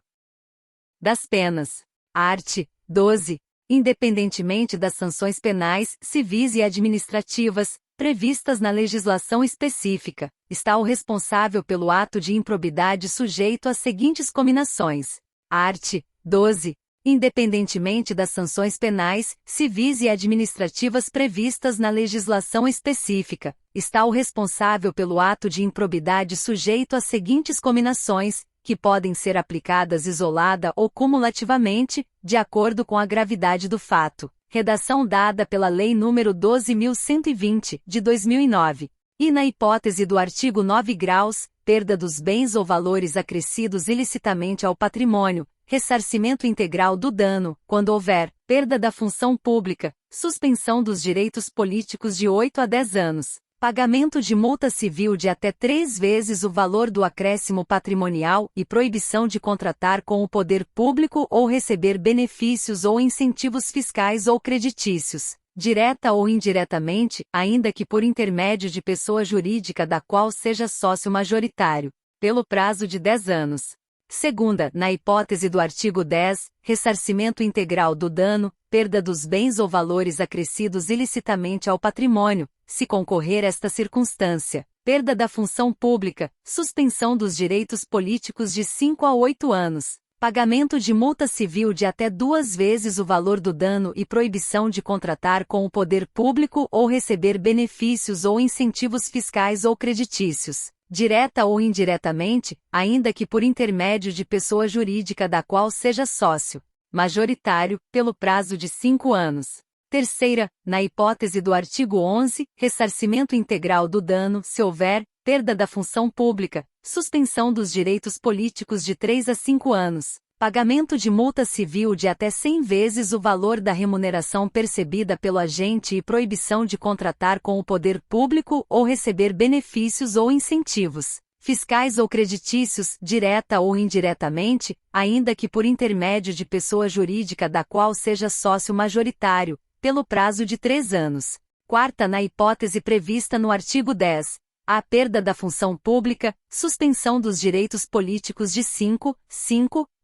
Das penas. Art. 12. Independentemente das sanções penais, civis e administrativas, previstas na legislação específica, está o responsável pelo ato de improbidade sujeito às seguintes cominações. Art. 12. Independentemente das sanções penais, civis e administrativas previstas na legislação específica, está o responsável pelo ato de improbidade sujeito às seguintes cominações, que podem ser aplicadas isolada ou cumulativamente, de acordo com a gravidade do fato. Redação dada pela Lei nº 12.120, de 2009. E na hipótese do artigo 9 graus, perda dos bens ou valores acrescidos ilicitamente ao patrimônio, ressarcimento integral do dano, quando houver perda da função pública, suspensão dos direitos políticos de 8 a 10 anos, pagamento de multa civil de até 3 vezes o valor do acréscimo patrimonial e proibição de contratar com o poder público ou receber benefícios ou incentivos fiscais ou creditícios, direta ou indiretamente, ainda que por intermédio de pessoa jurídica da qual seja sócio majoritário, pelo prazo de 10 anos. Segunda, na hipótese do artigo 10, ressarcimento integral do dano, perda dos bens ou valores acrescidos ilicitamente ao patrimônio, se concorrer esta circunstância, perda da função pública, suspensão dos direitos políticos de 5 a 8 anos, pagamento de multa civil de até 2 vezes o valor do dano e proibição de contratar com o poder público ou receber benefícios ou incentivos fiscais ou creditícios, direta ou indiretamente, ainda que por intermédio de pessoa jurídica da qual seja sócio majoritário, pelo prazo de 5 anos. Terceira, na hipótese do artigo 11, ressarcimento integral do dano, se houver perda da função pública, suspensão dos direitos políticos de 3 a 5 anos, pagamento de multa civil de até 100 vezes o valor da remuneração percebida pelo agente e proibição de contratar com o poder público ou receber benefícios ou incentivos fiscais ou creditícios, direta ou indiretamente, ainda que por intermédio de pessoa jurídica da qual seja sócio majoritário, pelo prazo de 3 anos. Quarta, na hipótese prevista no artigo 10, a perda da função pública, suspensão dos direitos políticos de 5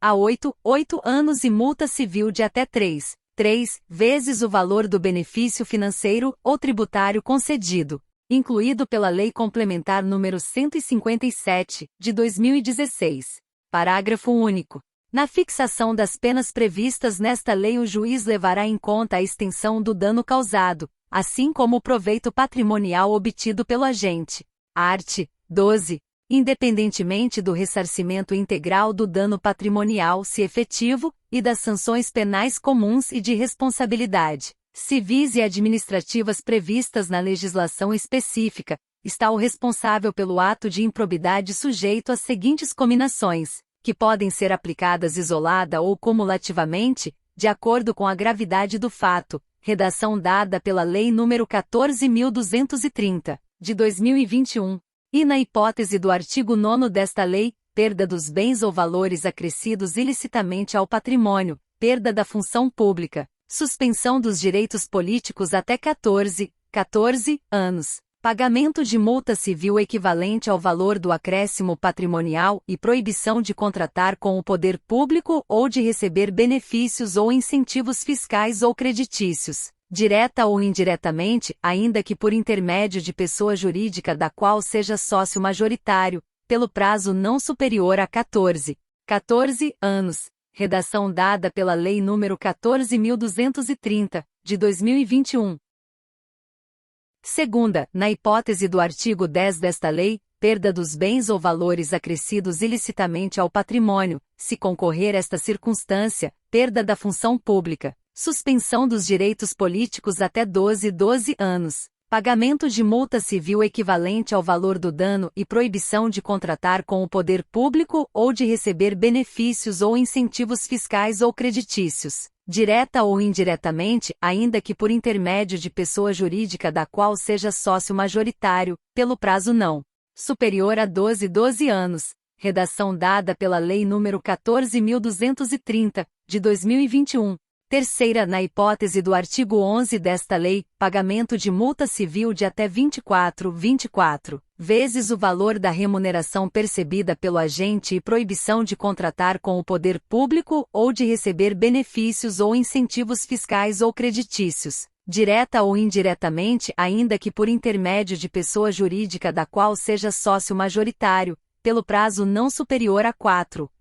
a 8 anos e multa civil de até 3 vezes o valor do benefício financeiro ou tributário concedido, incluído pela Lei Complementar nº 157, de 2016. Parágrafo único. Na fixação das penas previstas nesta lei, o juiz levará em conta a extensão do dano causado, assim como o proveito patrimonial obtido pelo agente. Art. 12. Independentemente do ressarcimento integral do dano patrimonial, se efetivo, e das sanções penais comuns e de responsabilidade civis e administrativas previstas na legislação específica, está o responsável pelo ato de improbidade sujeito às seguintes cominações, que podem ser aplicadas isolada ou cumulativamente, de acordo com a gravidade do fato, redação dada pela Lei nº 14.230, de 2021, e na hipótese do artigo 9º desta lei, perda dos bens ou valores acrescidos ilicitamente ao patrimônio, perda da função pública, suspensão dos direitos políticos até 14 anos, pagamento de multa civil equivalente ao valor do acréscimo patrimonial e proibição de contratar com o poder público ou de receber benefícios ou incentivos fiscais ou creditícios, direta ou indiretamente, ainda que por intermédio de pessoa jurídica da qual seja sócio majoritário, pelo prazo não superior a 14 anos. Redação dada pela Lei nº 14.230, de 2021. Segunda, na hipótese do artigo 10 desta lei, perda dos bens ou valores acrescidos ilicitamente ao patrimônio, se concorrer esta circunstância, perda da função pública, suspensão dos direitos políticos até 12 anos, pagamento de multa civil equivalente ao valor do dano e proibição de contratar com o poder público ou de receber benefícios ou incentivos fiscais ou creditícios, direta ou indiretamente, ainda que por intermédio de pessoa jurídica da qual seja sócio majoritário, pelo prazo não superior a 12 anos, redação dada pela Lei nº 14.230, de 2021. Terceira, na hipótese do artigo 11 desta lei, pagamento de multa civil de até 24 vezes o valor da remuneração percebida pelo agente e proibição de contratar com o poder público ou de receber benefícios ou incentivos fiscais ou creditícios, direta ou indiretamente, ainda que por intermédio de pessoa jurídica da qual seja sócio majoritário, pelo prazo não superior a 4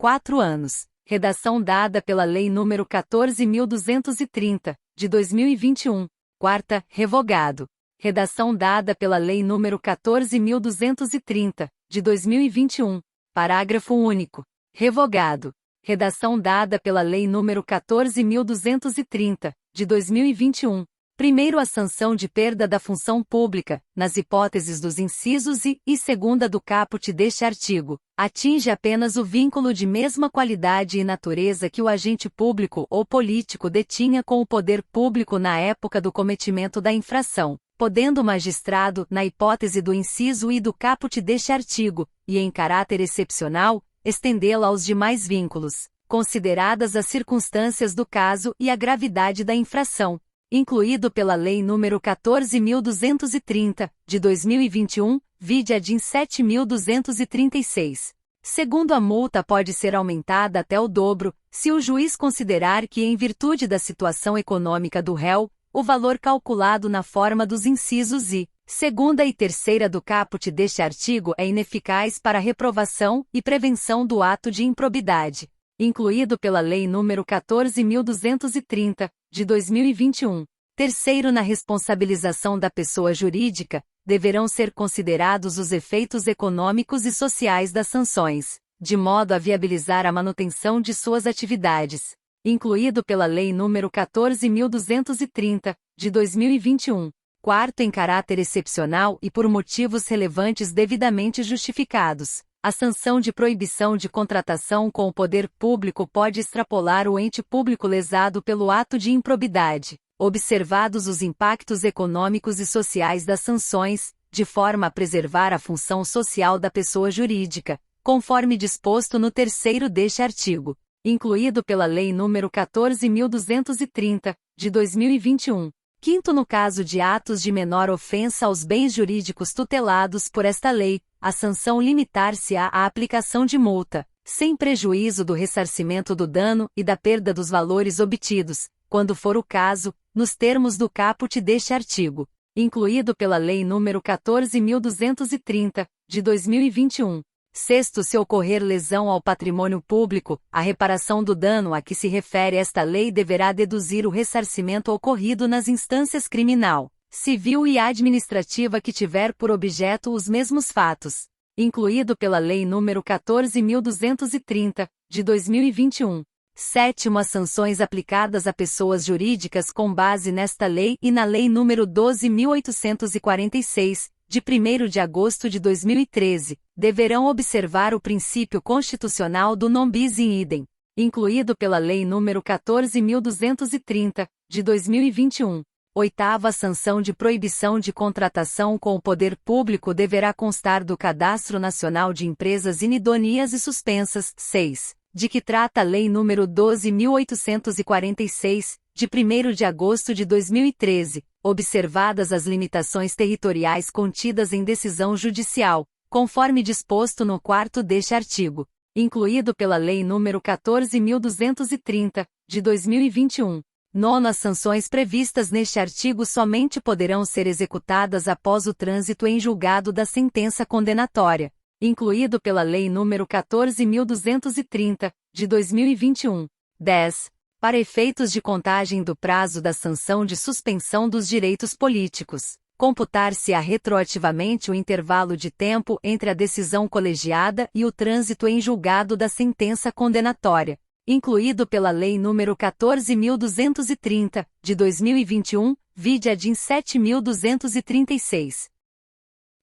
anos. Redação dada pela Lei nº 14.230, de 2021. Quarta, revogado. Redação dada pela Lei nº 14.230, de 2021. Parágrafo único. Revogado. Redação dada pela Lei nº 14.230, de 2021. Primeiro, a sanção de perda da função pública, nas hipóteses dos incisos e segunda do caput deste artigo, atinge apenas o vínculo de mesma qualidade e natureza que o agente público ou político detinha com o poder público na época do cometimento da infração, podendo o magistrado, na hipótese do inciso e do caput deste artigo, e em caráter excepcional, estendê-la aos demais vínculos, consideradas as circunstâncias do caso e a gravidade da infração, incluído pela Lei nº 14.230, de 2021, vide a DIN 7.236. Segundo, a multa pode ser aumentada até o dobro, se o juiz considerar que, em virtude da situação econômica do réu, o valor calculado na forma dos incisos e segunda e terceira do caput deste artigo é ineficaz para a reprovação e prevenção do ato de improbidade. incluído pela Lei nº 14.230, de 2021. Terceiro, na responsabilização da pessoa jurídica, deverão ser considerados os efeitos econômicos e sociais das sanções, de modo a viabilizar a manutenção de suas atividades, incluído pela Lei nº 14.230, de 2021. Quarto, em caráter excepcional e por motivos relevantes devidamente justificados, a sanção de proibição de contratação com o poder público pode extrapolar o ente público lesado pelo ato de improbidade, observados os impactos econômicos e sociais das sanções, de forma a preservar a função social da pessoa jurídica, conforme disposto no terceiro deste artigo, incluído pela Lei nº 14.230, de 2021. Quinto, no caso de atos de menor ofensa aos bens jurídicos tutelados por esta lei, a sanção limitar-se-á à aplicação de multa, sem prejuízo do ressarcimento do dano e da perda dos valores obtidos, quando for o caso, nos termos do caput deste artigo, incluído pela Lei nº 14.230, de 2021. Sexto, se ocorrer lesão ao patrimônio público, a reparação do dano a que se refere esta lei deverá deduzir o ressarcimento ocorrido nas instâncias criminal, civil e administrativa que tiver por objeto os mesmos fatos, incluído pela Lei nº 14.230, de 2021. Sétimo, as sanções aplicadas a pessoas jurídicas com base nesta lei e na Lei nº 12.846, de 1º de agosto de 2013, deverão observar o princípio constitucional do non bis in idem, incluído pela Lei nº 14.230, de 2021. Oitavo, a sanção de proibição de contratação com o poder público deverá constar do Cadastro Nacional de Empresas Inidôneas e Suspensas, 6, de que trata a Lei nº 12.846, de 1º de agosto de 2013, observadas as limitações territoriais contidas em decisão judicial, conforme disposto no 4º deste artigo, incluído pela Lei nº 14.230, de 2021. Nono, as sanções previstas neste artigo somente poderão ser executadas após o trânsito em julgado da sentença condenatória, incluído pela Lei nº 14.230, de 2021. 10. Para efeitos de contagem do prazo da sanção de suspensão dos direitos políticos, computar-se-á retroativamente o intervalo de tempo entre a decisão colegiada e o trânsito em julgado da sentença condenatória, incluído pela Lei nº 14.230, de 2021, vide a DIN 7.236.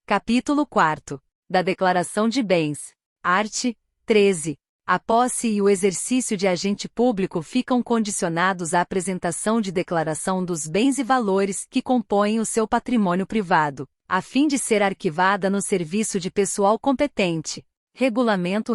Capítulo 4. Da Declaração de Bens. Art. 13. A posse e o exercício de agente público ficam condicionados à apresentação de declaração dos bens e valores que compõem o seu patrimônio privado, a fim de ser arquivada no serviço de pessoal competente. Regulamento.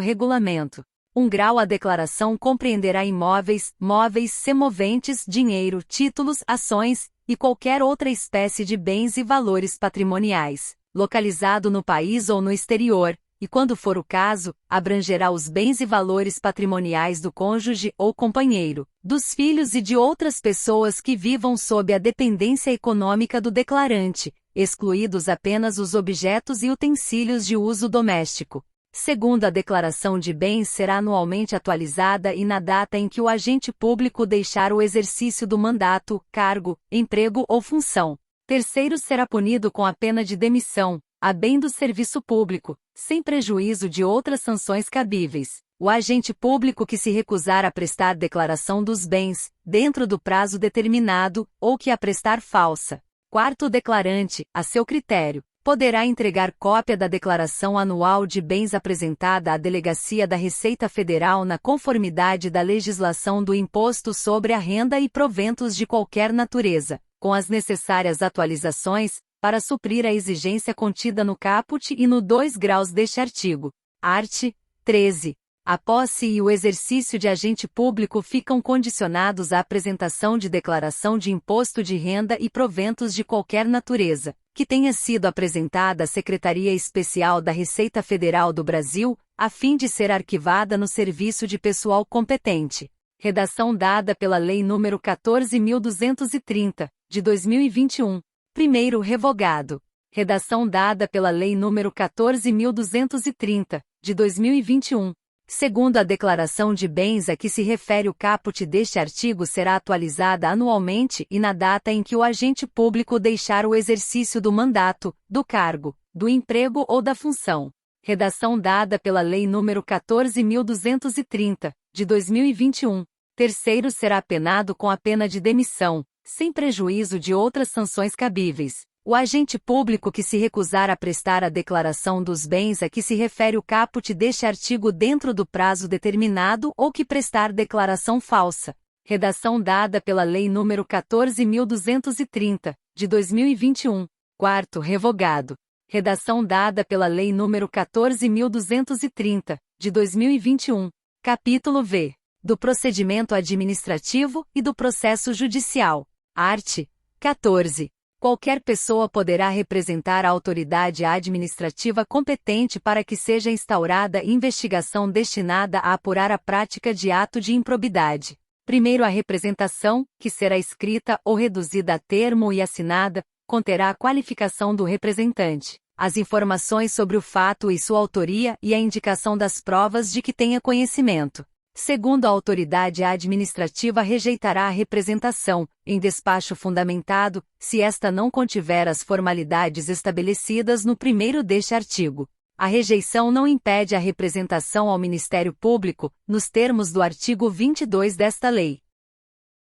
1 grau. A declaração compreenderá imóveis, móveis, semoventes, dinheiro, títulos, ações, e qualquer outra espécie de bens e valores patrimoniais, localizado no país ou no exterior, e quando for o caso, abrangerá os bens e valores patrimoniais do cônjuge ou companheiro, dos filhos e de outras pessoas que vivam sob a dependência econômica do declarante, excluídos apenas os objetos e utensílios de uso doméstico. Segundo, a declaração de bens será anualmente atualizada e na data em que o agente público deixar o exercício do mandato, cargo, emprego ou função. Terceiro, será punido com a pena de demissão, a bem do serviço público, sem prejuízo de outras sanções cabíveis, o agente público que se recusar a prestar declaração dos bens, dentro do prazo determinado, ou que a prestar falsa. Quarto, o declarante, a seu critério, poderá entregar cópia da declaração anual de bens apresentada à Delegacia da Receita Federal na conformidade da legislação do Imposto sobre a Renda e proventos de qualquer natureza, com as necessárias atualizações, para suprir a exigência contida no caput e no 2 graus deste artigo. Art. 13. A posse e o exercício de agente público ficam condicionados à apresentação de declaração de imposto de renda e proventos de qualquer natureza, que tenha sido apresentada à Secretaria Especial da Receita Federal do Brasil, a fim de ser arquivada no serviço de pessoal competente. Redação dada pela Lei nº 14.230, de 2021. Primeiro revogado. Redação dada pela Lei nº 14.230, de 2021. Segundo a declaração de bens a que se refere o caput deste artigo será atualizada anualmente e na data em que o agente público deixar o exercício do mandato, do cargo, do emprego ou da função. Redação dada pela Lei nº 14.230, de 2021. Terceiro será penado com a pena de demissão, sem prejuízo de outras sanções cabíveis. O agente público que se recusar a prestar a declaração dos bens a que se refere o caput deste artigo dentro do prazo determinado ou que prestar declaração falsa. Redação dada pela Lei nº 14.230, de 2021. Quarto, revogado. Redação dada pela Lei nº 14.230, de 2021. Capítulo V. Do procedimento administrativo e do processo judicial. Art. 14. Qualquer pessoa poderá representar a autoridade administrativa competente para que seja instaurada investigação destinada a apurar a prática de ato de improbidade. Primeiro, a representação, que será escrita ou reduzida a termo e assinada, conterá a qualificação do representante, as informações sobre o fato e sua autoria e a indicação das provas de que tenha conhecimento. Segundo, a autoridade administrativa rejeitará a representação, em despacho fundamentado, se esta não contiver as formalidades estabelecidas no primeiro deste artigo. A rejeição não impede a representação ao Ministério Público, nos termos do artigo 22 desta lei.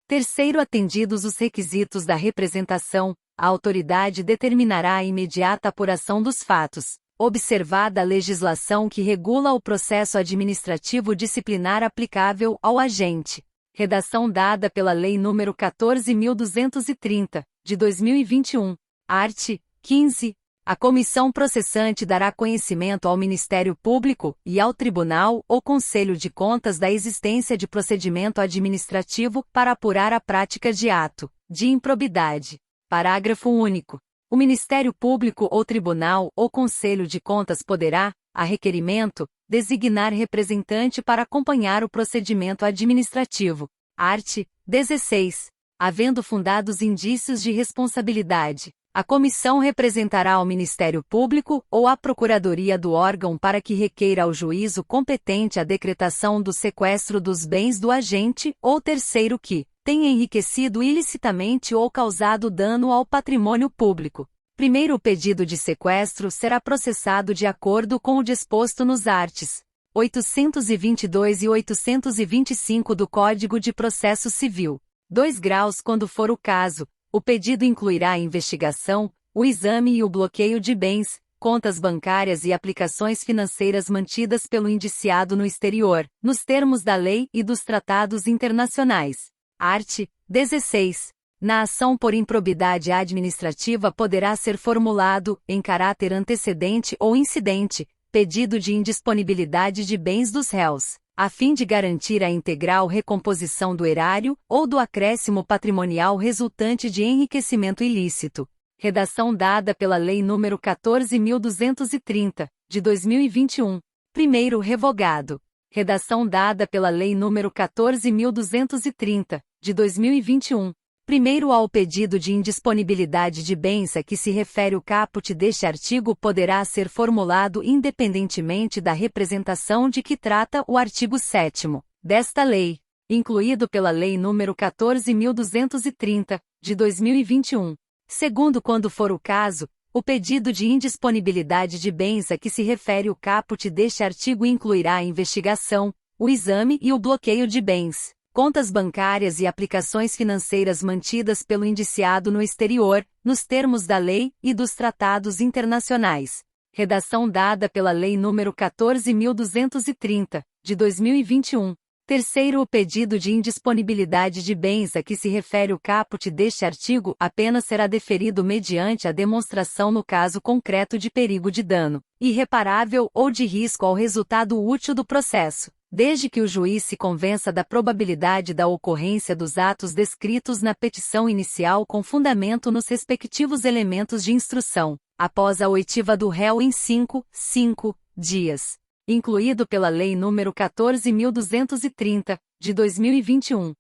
Terceiro, atendidos os requisitos da representação, a autoridade determinará a imediata apuração dos fatos, observada a legislação que regula o processo administrativo disciplinar aplicável ao agente. Redação dada pela Lei nº 14.230, de 2021. Art. 15. A comissão processante dará conhecimento ao Ministério Público e ao Tribunal ou Conselho de Contas da existência de procedimento administrativo para apurar a prática de ato de improbidade. Parágrafo único. O Ministério Público ou Tribunal ou Conselho de Contas poderá, a requerimento, designar representante para acompanhar o procedimento administrativo. Art. 16. Havendo fundados indícios de responsabilidade, a comissão representará ao Ministério Público ou à Procuradoria do órgão para que requeira ao juízo competente a decretação do sequestro dos bens do agente ou terceiro que tenha enriquecido ilicitamente ou causado dano ao patrimônio público. Primeiro, o pedido de sequestro será processado de acordo com o disposto nos arts. 822 e 825 do Código de Processo Civil. 2 graus quando for o caso. O pedido incluirá a investigação, o exame e o bloqueio de bens, contas bancárias e aplicações financeiras mantidas pelo indiciado no exterior, nos termos da lei e dos tratados internacionais. Art. 16. Na ação por improbidade administrativa poderá ser formulado, em caráter antecedente ou incidente, pedido de indisponibilidade de bens dos réus, a fim de garantir a integral recomposição do erário ou do acréscimo patrimonial resultante de enriquecimento ilícito. Redação dada pela Lei nº 14.230, de 2021. Primeiro, revogado. Redação dada pela Lei nº 14.230, de 2021. Primeiro, ao pedido de indisponibilidade de bens a que se refere o caput deste artigo poderá ser formulado independentemente da representação de que trata o artigo 7º desta lei, incluído pela Lei nº 14.230, de 2021. Segundo, quando for o caso, o pedido de indisponibilidade de bens a que se refere o caput deste artigo incluirá a investigação, o exame e o bloqueio de bens, contas bancárias e aplicações financeiras mantidas pelo indiciado no exterior, nos termos da lei e dos tratados internacionais. Redação dada pela Lei nº 14.230, de 2021. Terceiro, o pedido de indisponibilidade de bens a que se refere o caput deste artigo apenas será deferido mediante a demonstração no caso concreto de perigo de dano irreparável ou de risco ao resultado útil do processo, desde que o juiz se convença da probabilidade da ocorrência dos atos descritos na petição inicial com fundamento nos respectivos elementos de instrução, após a oitiva do réu em 5 dias. Incluído pela Lei nº 14.230, de 2021.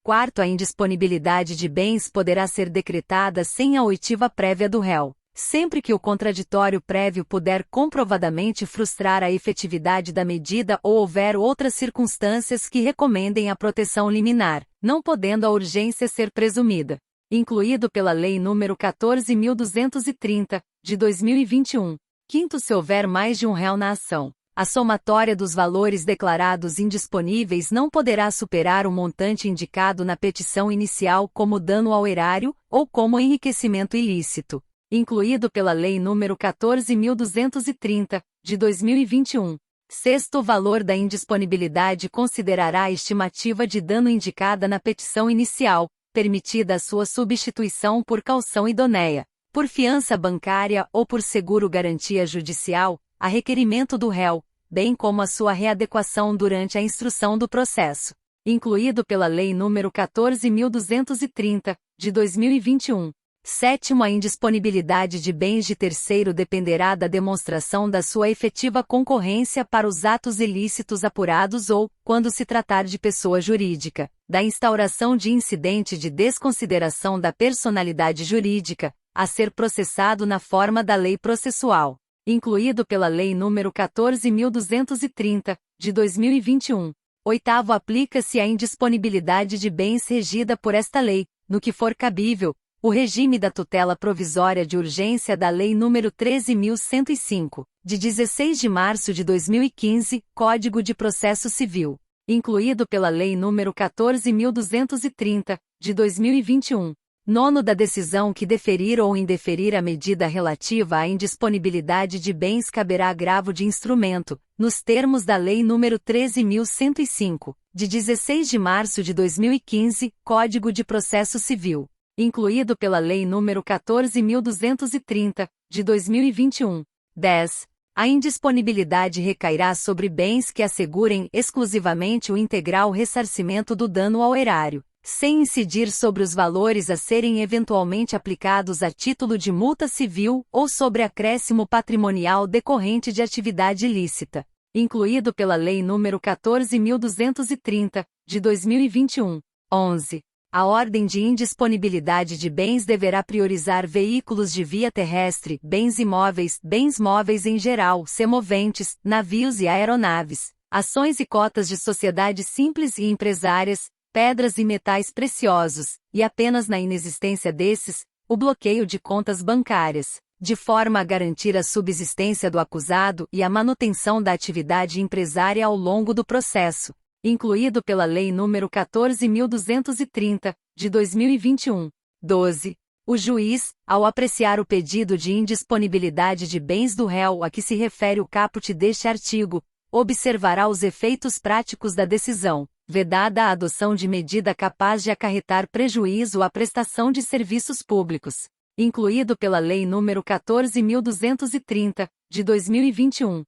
Quarto, a indisponibilidade de bens poderá ser decretada sem a oitiva prévia do réu, sempre que o contraditório prévio puder comprovadamente frustrar a efetividade da medida ou houver outras circunstâncias que recomendem a proteção liminar, não podendo a urgência ser presumida. Incluído pela Lei nº 14.230, de 2021. Quinto, se houver mais de um réu na ação, a somatória dos valores declarados indisponíveis não poderá superar o montante indicado na petição inicial como dano ao erário, ou como enriquecimento ilícito. Incluído pela Lei nº 14.230, de 2021. Sexto, o valor da indisponibilidade considerará a estimativa de dano indicada na petição inicial, permitida a sua substituição por caução idoneia, por fiança bancária ou por seguro-garantia judicial, a requerimento do réu, bem como a sua readequação durante a instrução do processo. Incluído pela Lei nº 14.230, de 2021. Sétimo, a indisponibilidade de bens de terceiro dependerá da demonstração da sua efetiva concorrência para os atos ilícitos apurados ou, quando se tratar de pessoa jurídica, da instauração de incidente de desconsideração da personalidade jurídica, a ser processado na forma da lei processual. Incluído pela Lei nº 14.230, de 2021. Oitavo, aplica-se a indisponibilidade de bens regida por esta lei, no que for cabível, o regime da tutela provisória de urgência da Lei nº 13.105, de 16 de março de 2015, Código de Processo Civil. Incluído pela Lei nº 14.230, de 2021. Nono, da decisão que deferir ou indeferir a medida relativa à indisponibilidade de bens caberá agravo de instrumento, nos termos da Lei nº 13.105, de 16 de março de 2015, Código de Processo Civil. Incluído pela Lei nº 14.230, de 2021. 10. A indisponibilidade recairá sobre bens que assegurem exclusivamente o integral ressarcimento do dano ao erário, sem incidir sobre os valores a serem eventualmente aplicados a título de multa civil ou sobre acréscimo patrimonial decorrente de atividade ilícita. Incluído pela Lei nº 14.230, de 2021. 11. A ordem de indisponibilidade de bens deverá priorizar veículos de via terrestre, bens imóveis, bens móveis em geral, semoventes, navios e aeronaves, ações e cotas de sociedades simples e empresárias, pedras e metais preciosos, e apenas na inexistência desses, o bloqueio de contas bancárias, de forma a garantir a subsistência do acusado e a manutenção da atividade empresária ao longo do processo. Incluído pela Lei nº 14.230, de 2021. 12. O juiz, ao apreciar o pedido de indisponibilidade de bens do réu a que se refere o caput deste artigo, observará os efeitos práticos da decisão, vedada a adoção de medida capaz de acarretar prejuízo à prestação de serviços públicos. Incluído pela Lei nº 14.230, de 2021.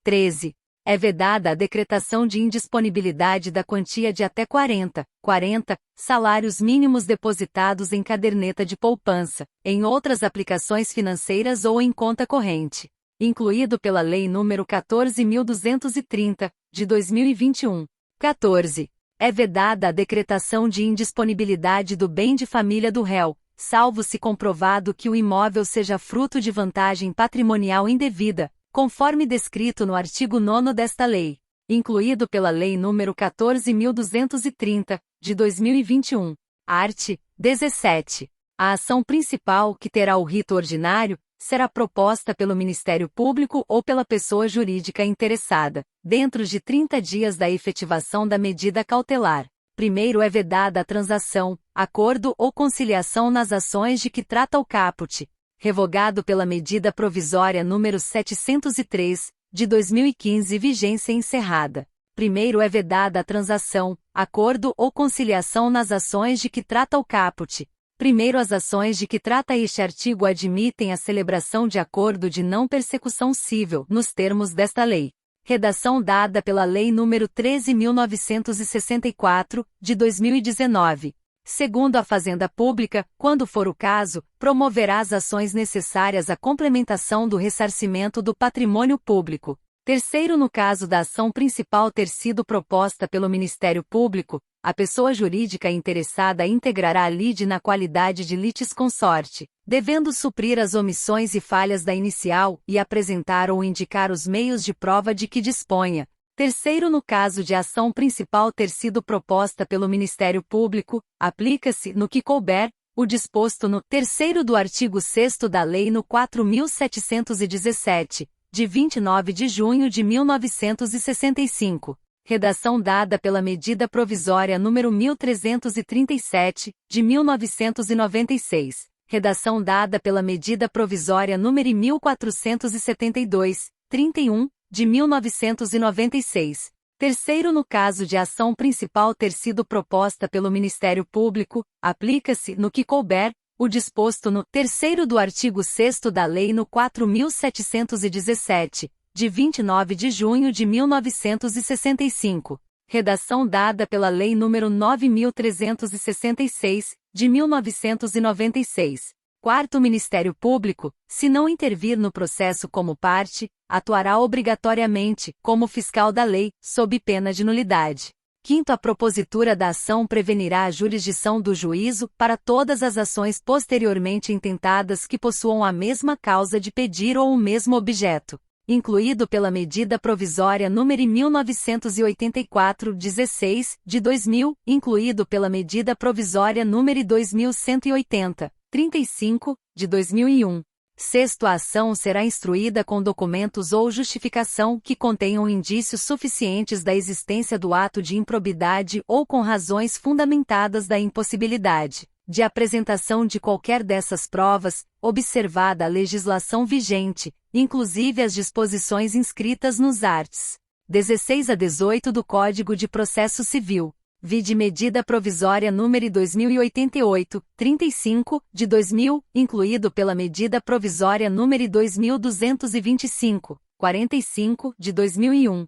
13. É vedada a decretação de indisponibilidade da quantia de até 40 salários mínimos depositados em caderneta de poupança, em outras aplicações financeiras ou em conta corrente. Incluído pela Lei nº 14.230, de 2021. 14. É vedada a decretação de indisponibilidade do bem de família do réu, salvo se comprovado que o imóvel seja fruto de vantagem patrimonial indevida, conforme descrito no artigo 9º desta lei, incluído pela Lei nº 14.230, de 2021. Art. 17. A ação principal, que terá o rito ordinário, será proposta pelo Ministério Público ou pela pessoa jurídica interessada, dentro de 30 dias da efetivação da medida cautelar. Primeiro, é vedada a transação, acordo ou conciliação nas ações de que trata o caput, revogado pela medida provisória número 703, de 2015, vigência encerrada. Primeiro, é vedada a transação, acordo ou conciliação nas ações de que trata o caput. Primeiro, as ações de que trata este artigo admitem a celebração de acordo de não persecução civil, nos termos desta lei. Redação dada pela Lei nº 13.964, de 2019. Segundo a Fazenda Pública, quando for o caso, promoverá as ações necessárias à complementação do ressarcimento do patrimônio público. Terceiro, no caso da ação principal ter sido proposta pelo Ministério Público, a pessoa jurídica interessada integrará a lide na qualidade de litisconsorte, devendo suprir as omissões e falhas da inicial e apresentar ou indicar os meios de prova de que disponha. Terceiro, no caso de ação principal ter sido proposta pelo Ministério Público, aplica-se, no que couber, o disposto no terceiro do artigo 6º da Lei no 4.717, de 29 de junho de 1965. Redação dada pela Medida Provisória número 1337, de 1996. Redação dada pela Medida Provisória número 1472, 31, de 1996. Terceiro, no caso de ação principal ter sido proposta pelo Ministério Público, aplica-se, no que couber, o disposto no terceiro do artigo 6º da Lei no 4.717, de 29 de junho de 1965. Redação dada pela Lei nº 9.366, de 1996. Quarto, o Ministério Público, se não intervir no processo como parte, atuará obrigatoriamente, como fiscal da lei, sob pena de nulidade. Quinto, a propositura da ação prevenirá a jurisdição do juízo para todas as ações posteriormente intentadas que possuam a mesma causa de pedir ou o mesmo objeto, incluído pela Medida Provisória número 1984-16, de 2000, incluído pela Medida Provisória número 2180, 35, de 2001. Sexto, a ação será instruída com documentos ou justificação que contenham indícios suficientes da existência do ato de improbidade ou com razões fundamentadas da impossibilidade de apresentação de qualquer dessas provas, observada a legislação vigente, inclusive as disposições inscritas nos arts. 16 a 18 do Código de Processo Civil. Vide Medida Provisória número 2088, 35, de 2000, incluído pela Medida Provisória número 2225, 45, de 2001.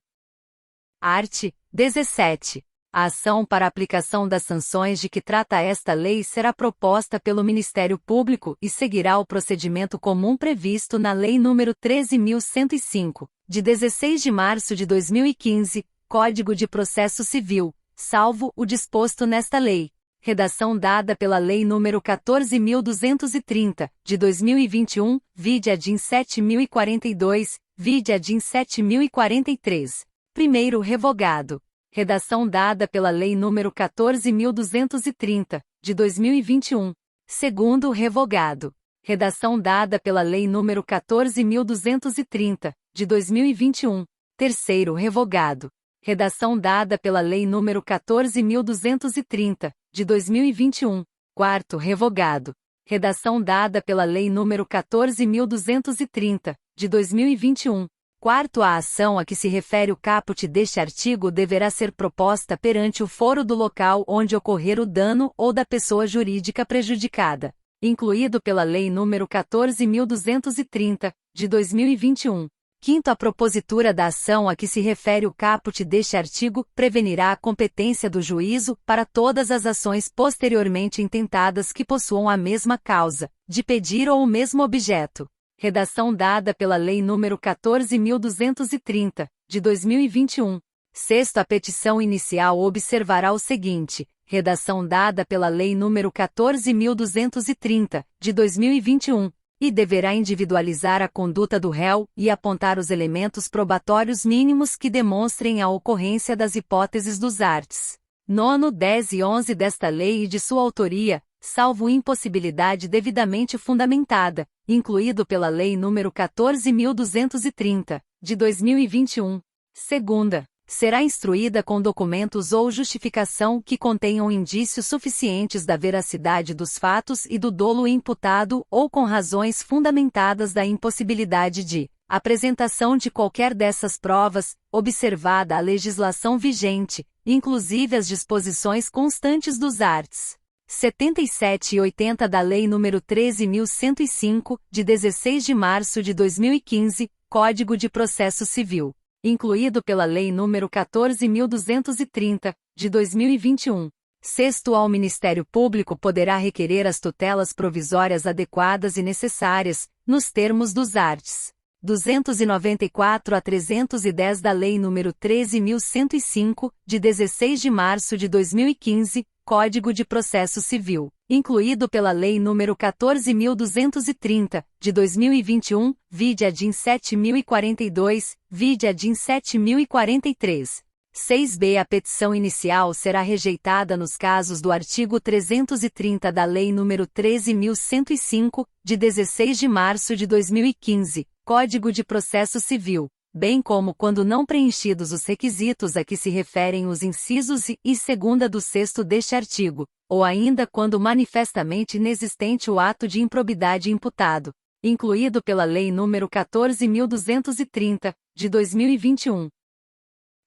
Art. 17. A ação para aplicação das sanções de que trata esta lei será proposta pelo Ministério Público e seguirá o procedimento comum previsto na Lei nº 13.105, de 16 de março de 2015, Código de Processo Civil, salvo o disposto nesta lei. Redação dada pela Lei nº 14.230, de 2021, vide a DIN 7.042, vide a DIN 7.043. Primeiro revogado. Redação dada pela Lei nº 14.230, de 2021. Segundo revogado. Redação dada pela Lei nº 14.230, de 2021. Terceiro revogado. Redação dada pela Lei nº 14.230, de 2021. Quarto revogado. Redação dada pela Lei nº 14.230, de 2021. Quarto, a ação a que se refere o caput deste artigo deverá ser proposta perante o foro do local onde ocorrer o dano ou da pessoa jurídica prejudicada, incluído pela Lei nº 14.230, de 2021. Quinto, a propositura da ação a que se refere o caput deste artigo prevenirá a competência do juízo para todas as ações posteriormente intentadas que possuam a mesma causa, de pedir ou o mesmo objeto. Redação dada pela Lei nº 14.230, de 2021. Sexto, a petição inicial observará o seguinte: redação dada pela Lei nº 14.230, de 2021. E deverá individualizar a conduta do réu e apontar os elementos probatórios mínimos que demonstrem a ocorrência das hipóteses dos arts. 9, 10 e 11 desta lei e de sua autoria, salvo impossibilidade devidamente fundamentada, incluído pela Lei nº 14.230, de 2021. Segunda, será instruída com documentos ou justificação que contenham indícios suficientes da veracidade dos fatos e do dolo imputado ou com razões fundamentadas da impossibilidade de apresentação de qualquer dessas provas, observada a legislação vigente, inclusive as disposições constantes dos arts. 77 e 80 da Lei nº 13.105, de 16 de março de 2015, Código de Processo Civil, incluído pela Lei nº 14.230, de 2021. Sexto, ao Ministério Público poderá requerer as tutelas provisórias adequadas e necessárias, nos termos dos arts. 294 a 310 da Lei nº 13.105, de 16 de março de 2015, Código de Processo Civil, incluído pela Lei nº 14.230, de 2021, vide a DIN 7.042, vide a DIN 7.043. 6b. A petição inicial será rejeitada nos casos do artigo 330 da Lei nº 13.105, de 16 de março de 2015, Código de Processo Civil, bem como quando não preenchidos os requisitos a que se referem os incisos e segunda do 6º deste artigo, ou ainda quando manifestamente inexistente o ato de improbidade imputado, incluído pela Lei nº 14.230, de 2021.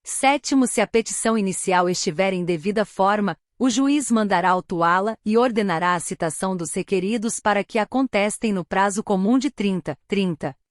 7º. Se a petição inicial estiver em devida forma, o juiz mandará autuá-la e ordenará a citação dos requeridos para que a contestem no prazo comum de 30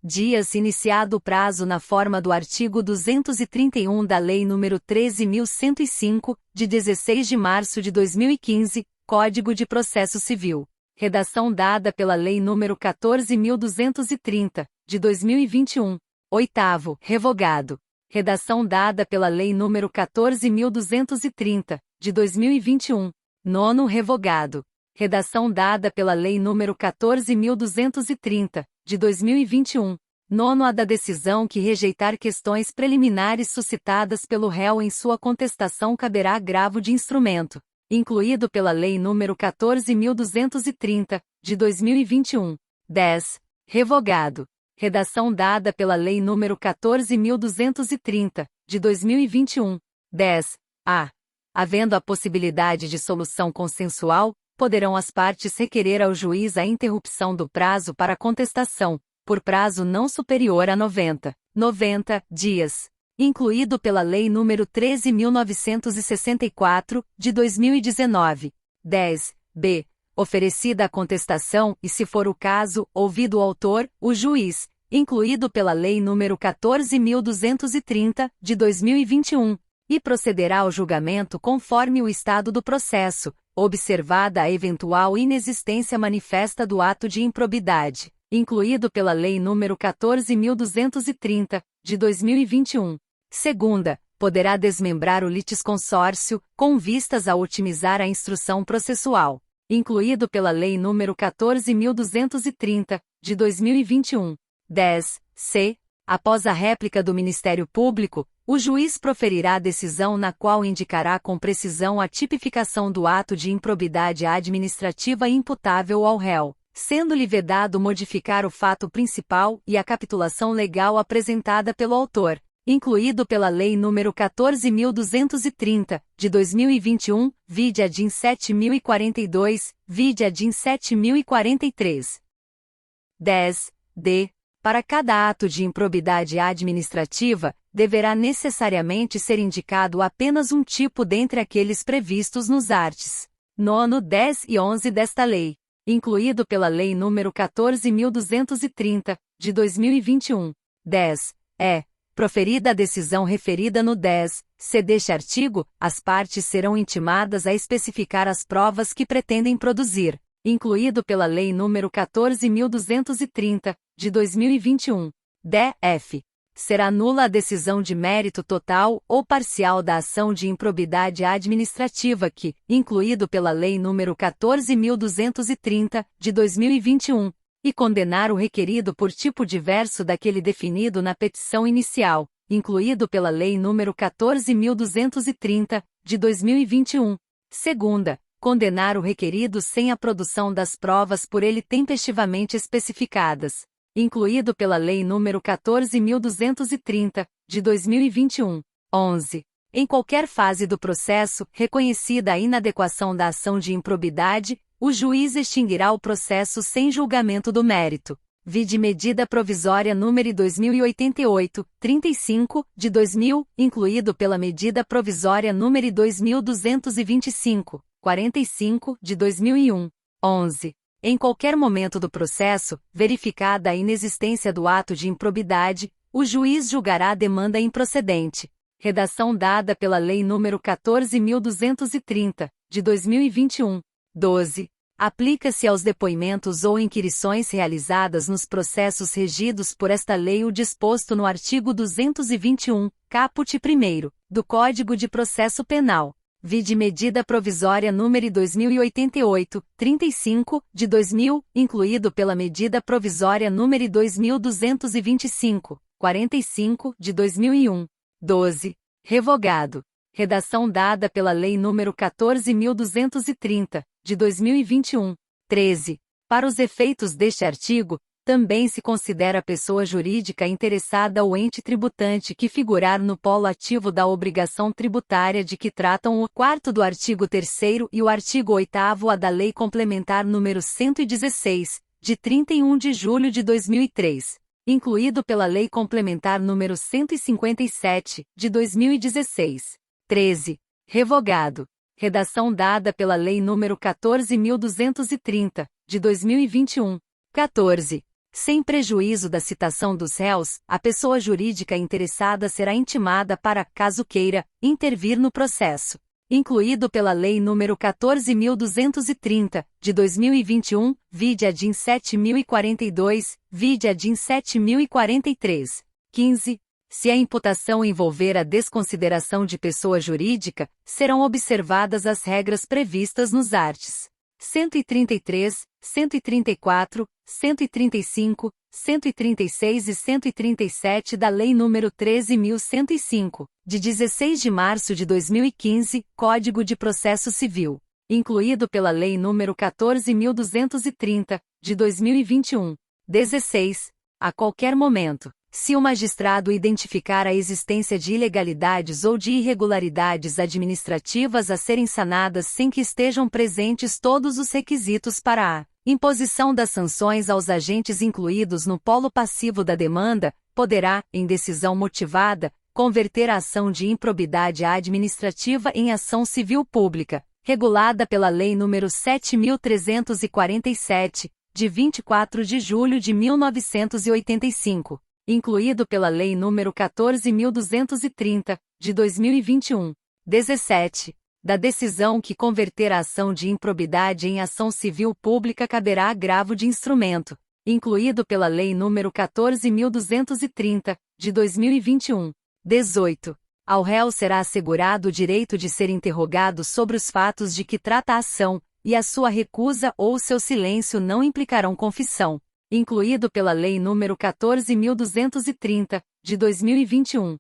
dias, iniciado o prazo na forma do artigo 231 da Lei nº 13.105, de 16 de março de 2015, Código de Processo Civil. Redação dada pela Lei nº 14.230, de 2021. 8º. Revogado. Redação dada pela Lei nº 14.230, de 2021. 9º. Revogado. Redação dada pela Lei nº 14.230, de 2021. 9º. A da decisão que rejeitar questões preliminares suscitadas pelo réu em sua contestação caberá agravo de instrumento, incluído pela Lei nº 14.230, de 2021. 10. Revogado. Redação dada pela Lei nº 14.230, de 2021. 10. A. Havendo a possibilidade de solução consensual, poderão as partes requerer ao juiz a interrupção do prazo para contestação, por prazo não superior a 90 dias, incluído pela Lei nº 13.964, de 2019. 10. B. Oferecida a contestação e, se for o caso, ouvido o autor, o juiz, incluído pela Lei nº 14.230, de 2021, e procederá ao julgamento conforme o estado do processo, observada a eventual inexistência manifesta do ato de improbidade, incluído pela Lei nº 14.230, de 2021. Segunda, poderá desmembrar o litisconsórcio, com vistas a otimizar a instrução processual, incluído pela Lei nº 14.230, de 2021. 10. C. Após a réplica do Ministério Público, o juiz proferirá a decisão na qual indicará com precisão a tipificação do ato de improbidade administrativa imputável ao réu, sendo-lhe vedado modificar o fato principal e a capitulação legal apresentada pelo autor, incluído pela Lei nº 14.230, de 2021, vide a DIN 7.042, vide a DIN 7.043. 10. D. Para cada ato de improbidade administrativa, deverá necessariamente ser indicado apenas um tipo dentre aqueles previstos nos arts. 9, 10 e 11 desta lei, incluído pela Lei nº 14.230, de 2021. 10. Proferida a decisão referida no 10, c deste artigo, as partes serão intimadas a especificar as provas que pretendem produzir, incluído pela Lei nº 14.230, de 2021. D.F. Será nula a decisão de mérito total ou parcial da ação de improbidade administrativa que, incluído pela Lei nº 14.230, de 2021, e condenar o requerido por tipo diverso daquele definido na petição inicial, incluído pela Lei nº 14.230, de 2021. Segunda, condenar o requerido sem a produção das provas por ele tempestivamente especificadas, incluído pela Lei nº 14.230, de 2021. 11. Em qualquer fase do processo, reconhecida a inadequação da ação de improbidade, o juiz extinguirá o processo sem julgamento do mérito. Vide Medida Provisória nº 2088, 35, de 2000, incluído pela Medida Provisória nº 2225, 45, de 2001. 11. Em qualquer momento do processo, verificada a inexistência do ato de improbidade, o juiz julgará a demanda improcedente. Redação dada pela Lei nº 14.230, de 2021. 12. Aplica-se aos depoimentos ou inquirições realizadas nos processos regidos por esta lei o disposto no artigo 221, caput 1º, do Código de Processo Penal. Vide Medida Provisória número 2088, 35, de 2000, incluído pela Medida Provisória número 2225, 45, de 2001. 12. Revogado. Redação dada pela Lei nº 14.230, de 2021. 13. Para os efeitos deste artigo, também se considera pessoa jurídica interessada ou ente tributante que figurar no polo ativo da obrigação tributária de que tratam o 4º do artigo 3º e o artigo 8º-A da Lei Complementar nº 116, de 31 de julho de 2003, incluído pela Lei Complementar nº 157, de 2016. 13. Revogado. Redação dada pela Lei nº 14.230, de 2021. 14. Sem prejuízo da citação dos réus, a pessoa jurídica interessada será intimada para, caso queira, intervir no processo, incluído pela Lei nº 14.230, de 2021, vide a DIN 7.042, vide a DIN 7.043. 15. Se a imputação envolver a desconsideração de pessoa jurídica, serão observadas as regras previstas nos arts. 133, 134, 135, 136 e 137 da Lei nº 13.105, de 16 de março de 2015, Código de Processo Civil, incluído pela Lei nº 14.230, de 2021. 16. A qualquer momento, se o magistrado identificar a existência de ilegalidades ou de irregularidades administrativas a serem sanadas sem que estejam presentes todos os requisitos para a imposição das sanções aos agentes incluídos no polo passivo da demanda, poderá, em decisão motivada, converter a ação de improbidade administrativa em ação civil pública, regulada pela Lei nº 7.347, de 24 de julho de 1985. Incluído pela Lei nº 14.230, de 2021. 17. Da decisão que converter a ação de improbidade em ação civil pública caberá agravo de instrumento, incluído pela Lei nº 14.230, de 2021. 18. Ao réu será assegurado o direito de ser interrogado sobre os fatos de que trata a ação, e a sua recusa ou seu silêncio não implicarão confissão, incluído pela Lei nº 14.230, de 2021.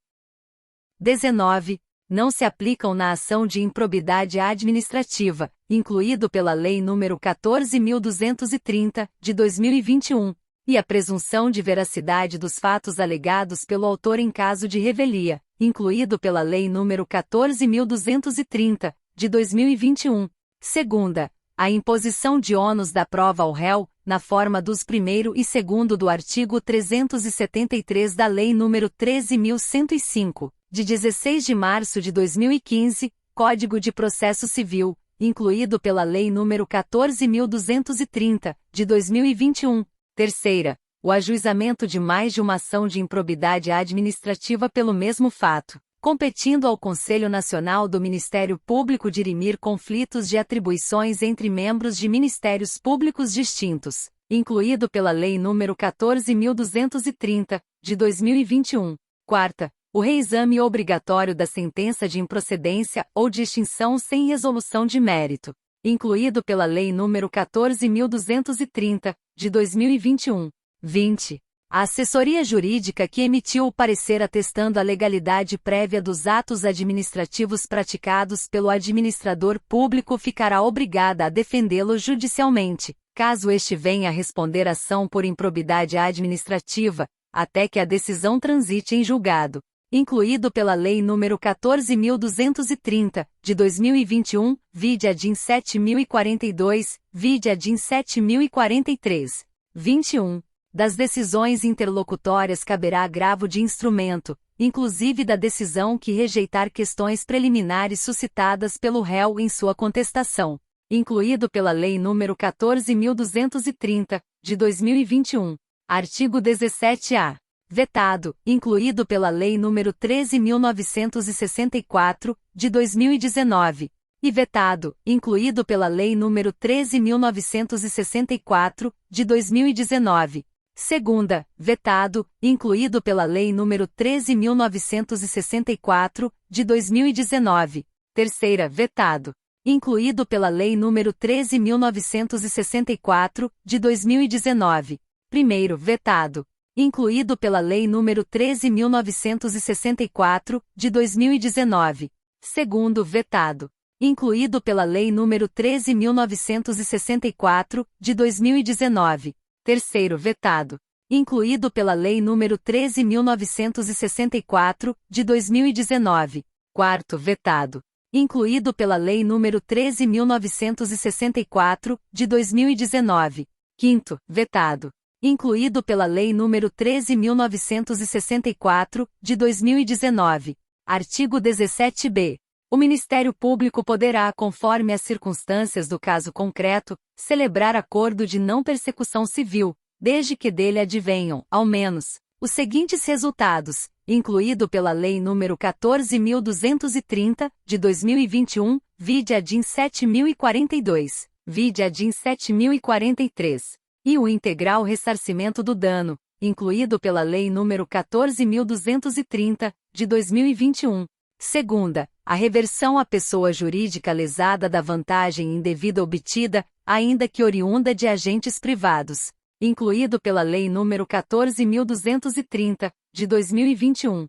19. Não se aplicam na ação de improbidade administrativa, incluído pela Lei nº 14.230, de 2021, e a presunção de veracidade dos fatos alegados pelo autor em caso de revelia, incluído pela Lei nº 14.230, de 2021. Segunda, a imposição de ônus da prova ao réu, na forma dos 1º e 2º do artigo 373 da Lei nº 13.105, de 16 de março de 2015, Código de Processo Civil, incluído pela Lei nº 14.230, de 2021. Terceira, o ajuizamento de mais de uma ação de improbidade administrativa pelo mesmo fato, competindo ao Conselho Nacional do Ministério Público dirimir conflitos de atribuições entre membros de ministérios públicos distintos, incluído pela Lei nº 14.230, de 2021. Quarta, o reexame obrigatório da sentença de improcedência ou de extinção sem resolução de mérito, incluído pela Lei nº 14.230, de 2021. 20. A assessoria jurídica que emitiu o parecer atestando a legalidade prévia dos atos administrativos praticados pelo administrador público ficará obrigada a defendê-lo judicialmente, caso este venha a responder ação por improbidade administrativa, até que a decisão transite em julgado, incluído pela Lei nº 14.230, de 2021, vide a DIN 7.042, vide a DIN 7.043. 21. Das decisões interlocutórias caberá agravo de instrumento, inclusive da decisão que rejeitar questões preliminares suscitadas pelo réu em sua contestação, incluído pela Lei nº 14.230, de 2021. Artigo 17-A. Vetado, incluído pela Lei nº 13.964, de 2019. e vetado, incluído pela Lei nº 13.964, de 2019. Segunda, vetado, incluído pela Lei nº 13.964, de 2019. Terceira, vetado, incluído pela Lei nº 13.964, de 2019. Primeiro, vetado, incluído pela Lei nº 13.964, de 2019. Segundo, vetado, incluído pela Lei nº 13.964, de 2019. Terceiro, vetado, incluído pela Lei nº 13.964, de 2019. Quarto, vetado, incluído pela Lei nº 13.964, de 2019. Quinto, vetado, incluído pela Lei nº 13.964, de 2019. Artigo 17b. O Ministério Público poderá, conforme as circunstâncias do caso concreto, celebrar acordo de não persecução civil, desde que dele advenham, ao menos, os seguintes resultados, incluído pela Lei nº 14.230, de 2021, vide a DIN 7.042, vide a DIN 7.043, e o integral ressarcimento do dano, incluído pela Lei nº 14.230, de 2021. Segunda, a reversão à pessoa jurídica lesada da vantagem indevida obtida, ainda que oriunda de agentes privados, incluído pela Lei nº 14.230, de 2021.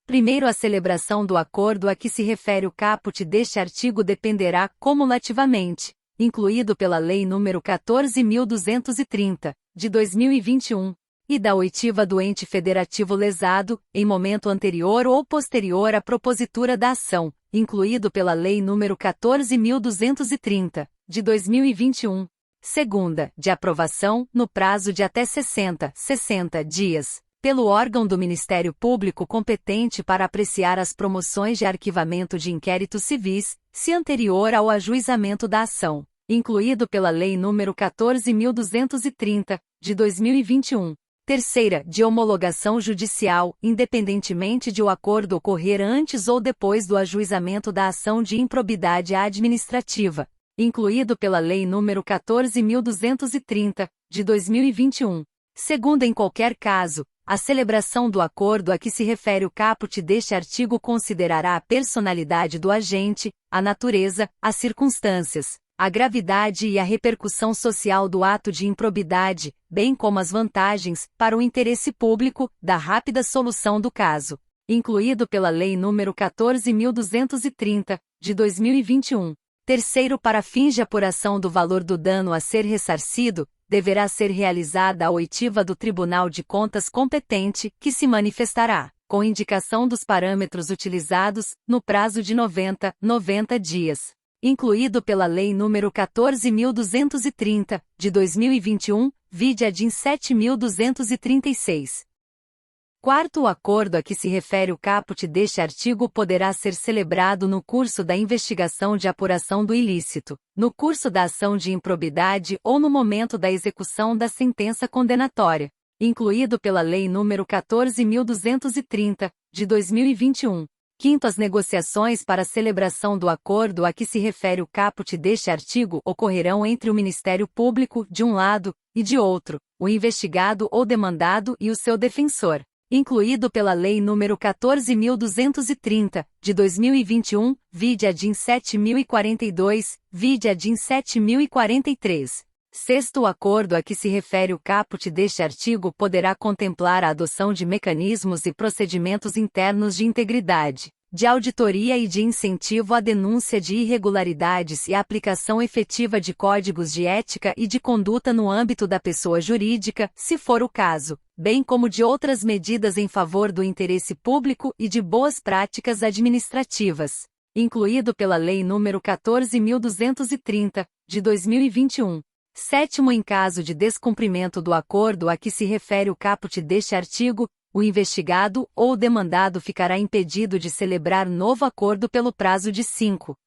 Primeiro, a celebração do acordo a que se refere o caput deste artigo dependerá cumulativamente, incluído pela Lei nº 14.230, de 2021, e da oitiva do ente federativo lesado, em momento anterior ou posterior à propositura da ação, incluído pela Lei nº 14.230, de 2021. Segunda, de aprovação, no prazo de até 60 dias, pelo órgão do Ministério Público competente para apreciar as promoções de arquivamento de inquéritos civis, se anterior ao ajuizamento da ação, incluído pela Lei nº 14.230, de 2021. Terceira, de homologação judicial, independentemente de o acordo ocorrer antes ou depois do ajuizamento da ação de improbidade administrativa, incluído pela Lei nº 14.230, de 2021. Segunda, em qualquer caso, a celebração do acordo a que se refere o caput deste artigo considerará a personalidade do agente, a natureza, as circunstâncias, a gravidade e a repercussão social do ato de improbidade, bem como as vantagens, para o interesse público, da rápida solução do caso, incluído pela Lei nº 14.230, de 2021. Terceiro, para fins de apuração do valor do dano a ser ressarcido, deverá ser realizada a oitiva do Tribunal de Contas competente, que se manifestará, com indicação dos parâmetros utilizados, no prazo de 90 dias. Incluído pela Lei nº 14.230, de 2021, vide a DIN 7.236. Quarto, o acordo a que se refere o caput deste artigo poderá ser celebrado no curso da investigação de apuração do ilícito, no curso da ação de improbidade ou no momento da execução da sentença condenatória, incluído pela Lei nº 14.230, de 2021. Quinto, as negociações para a celebração do acordo a que se refere o caput deste artigo ocorrerão entre o Ministério Público, de um lado, e de outro, o investigado ou demandado e o seu defensor, incluído pela Lei nº 14.230, de 2021, vide a DIN 7.042, vide a DIN 7.043. Sexto, o acordo a que se refere o caput deste artigo poderá contemplar a adoção de mecanismos e procedimentos internos de integridade, de auditoria e de incentivo à denúncia de irregularidades e a aplicação efetiva de códigos de ética e de conduta no âmbito da pessoa jurídica, se for o caso, bem como de outras medidas em favor do interesse público e de boas práticas administrativas, incluído pela Lei nº 14.230, de 2021. Sétimo, em caso de descumprimento do acordo a que se refere o caput deste artigo, o investigado ou o demandado ficará impedido de celebrar novo acordo pelo prazo de 5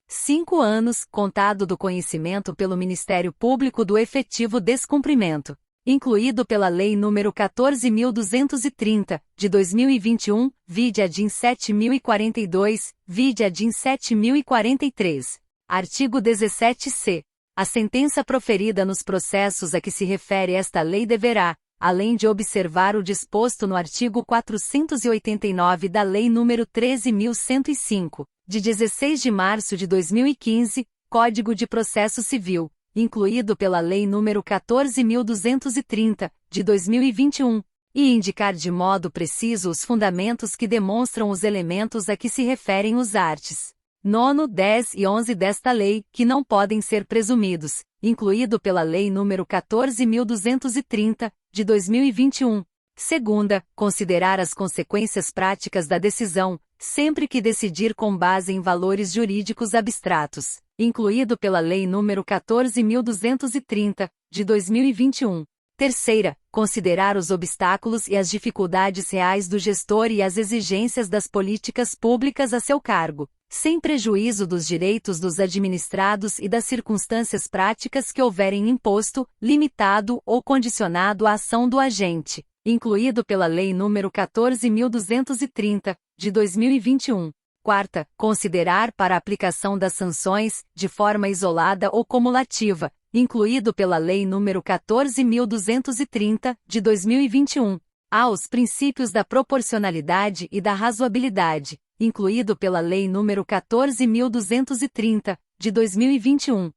anos, contado do conhecimento pelo Ministério Público do efetivo descumprimento, incluído pela Lei nº 14.230, de 2021, vide a DIN 7.042, vide a DIN 7.043. Artigo 17-C. A sentença proferida nos processos a que se refere esta lei deverá, além de observar o disposto no artigo 489 da Lei nº 13.105, de 16 de março de 2015, Código de Processo Civil, incluído pela Lei nº 14.230, de 2021, e indicar de modo preciso os fundamentos que demonstram os elementos a que se referem os arts. 9, 10 e 11 desta lei, que não podem ser presumidos, incluído pela Lei nº 14.230, de 2021. Segunda, considerar as consequências práticas da decisão, sempre que decidir com base em valores jurídicos abstratos, incluído pela Lei nº 14.230, de 2021. Terceira, considerar os obstáculos e as dificuldades reais do gestor e as exigências das políticas públicas a seu cargo, sem prejuízo dos direitos dos administrados e das circunstâncias práticas que houverem imposto, limitado ou condicionado a ação do agente, incluído pela Lei nº 14.230, de 2021. Quarta, considerar para a aplicação das sanções, de forma isolada ou cumulativa, incluído pela Lei nº 14.230, de 2021, aos princípios da proporcionalidade e da razoabilidade, incluído pela Lei nº 14.230, de 2021.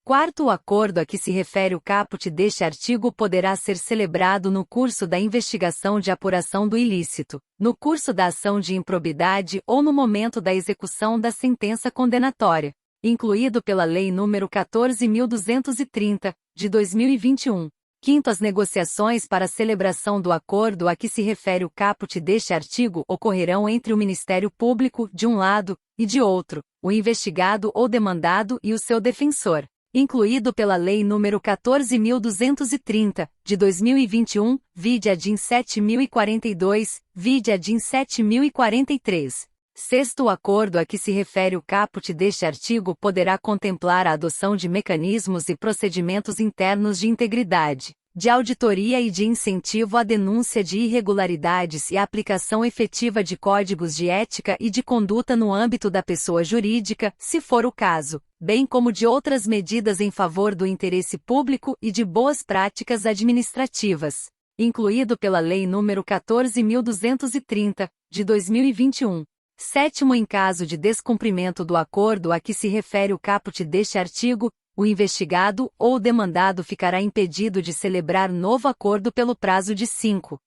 Quarto, o acordo a que se refere o caput deste artigo poderá ser celebrado no curso da investigação de apuração do ilícito, no curso da ação de improbidade ou no momento da execução da sentença condenatória, incluído pela Lei nº 14.230, de 2021. Quinto, as negociações para a celebração do acordo a que se refere o caput deste artigo ocorrerão entre o Ministério Público, de um lado, e de outro, o investigado ou demandado e o seu defensor, incluído pela Lei nº 14.230, de 2021, vide a DIN 7.042, vide a DIN 7.043. Sexto, o acordo a que se refere o caput deste artigo poderá contemplar a adoção de mecanismos e procedimentos internos de integridade, de auditoria e de incentivo à denúncia de irregularidades e a aplicação efetiva de códigos de ética e de conduta no âmbito da pessoa jurídica, se for o caso, bem como de outras medidas em favor do interesse público e de boas práticas administrativas, incluído pela Lei nº 14.230, de 2021. Sétimo, em caso de descumprimento do acordo a que se refere o caput deste artigo, o investigado ou o demandado ficará impedido de celebrar novo acordo pelo prazo de 5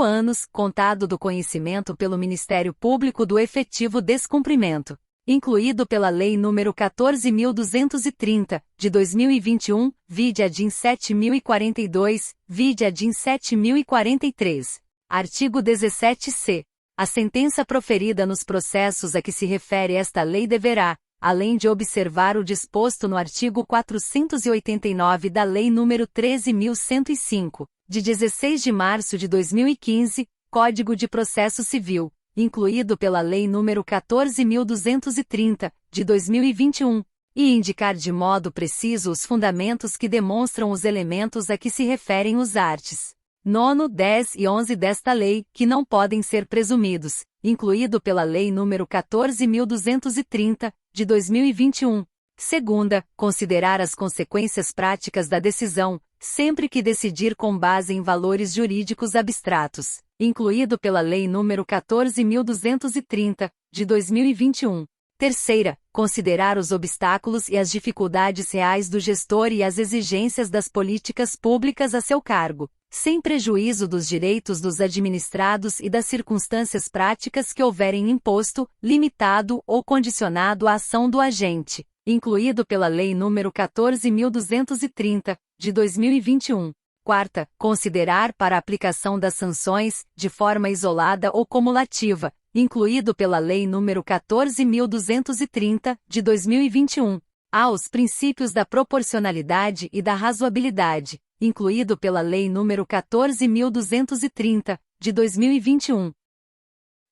anos, contado do conhecimento pelo Ministério Público do efetivo descumprimento, incluído pela Lei nº 14.230, de 2021, vide a DIN 7.042, vide a DIN 7.043. Artigo 17-C. A sentença proferida nos processos a que se refere esta lei deverá, além de observar o disposto no artigo 489 da Lei nº 13.105, de 16 de março de 2015, Código de Processo Civil, incluído pela Lei nº 14.230, de 2021, e indicar de modo preciso os fundamentos que demonstram os elementos a que se referem os arts. 9, 10 e 11 desta lei, que não podem ser presumidos, incluído pela Lei nº 14.230, de 2021. Segunda, considerar as consequências práticas da decisão, sempre que decidir com base em valores jurídicos abstratos, incluído pela Lei nº 14.230, de 2021. Terceira, considerar os obstáculos e as dificuldades reais do gestor e as exigências das políticas públicas a seu cargo, sem prejuízo dos direitos dos administrados e das circunstâncias práticas que houverem imposto, limitado ou condicionado a ação do agente, incluído pela Lei nº 14.230, de 2021. Quarta, considerar para a aplicação das sanções, de forma isolada ou cumulativa, incluído pela Lei nº 14.230, de 2021, aos princípios da proporcionalidade e da razoabilidade, incluído pela Lei nº 14.230, de 2021.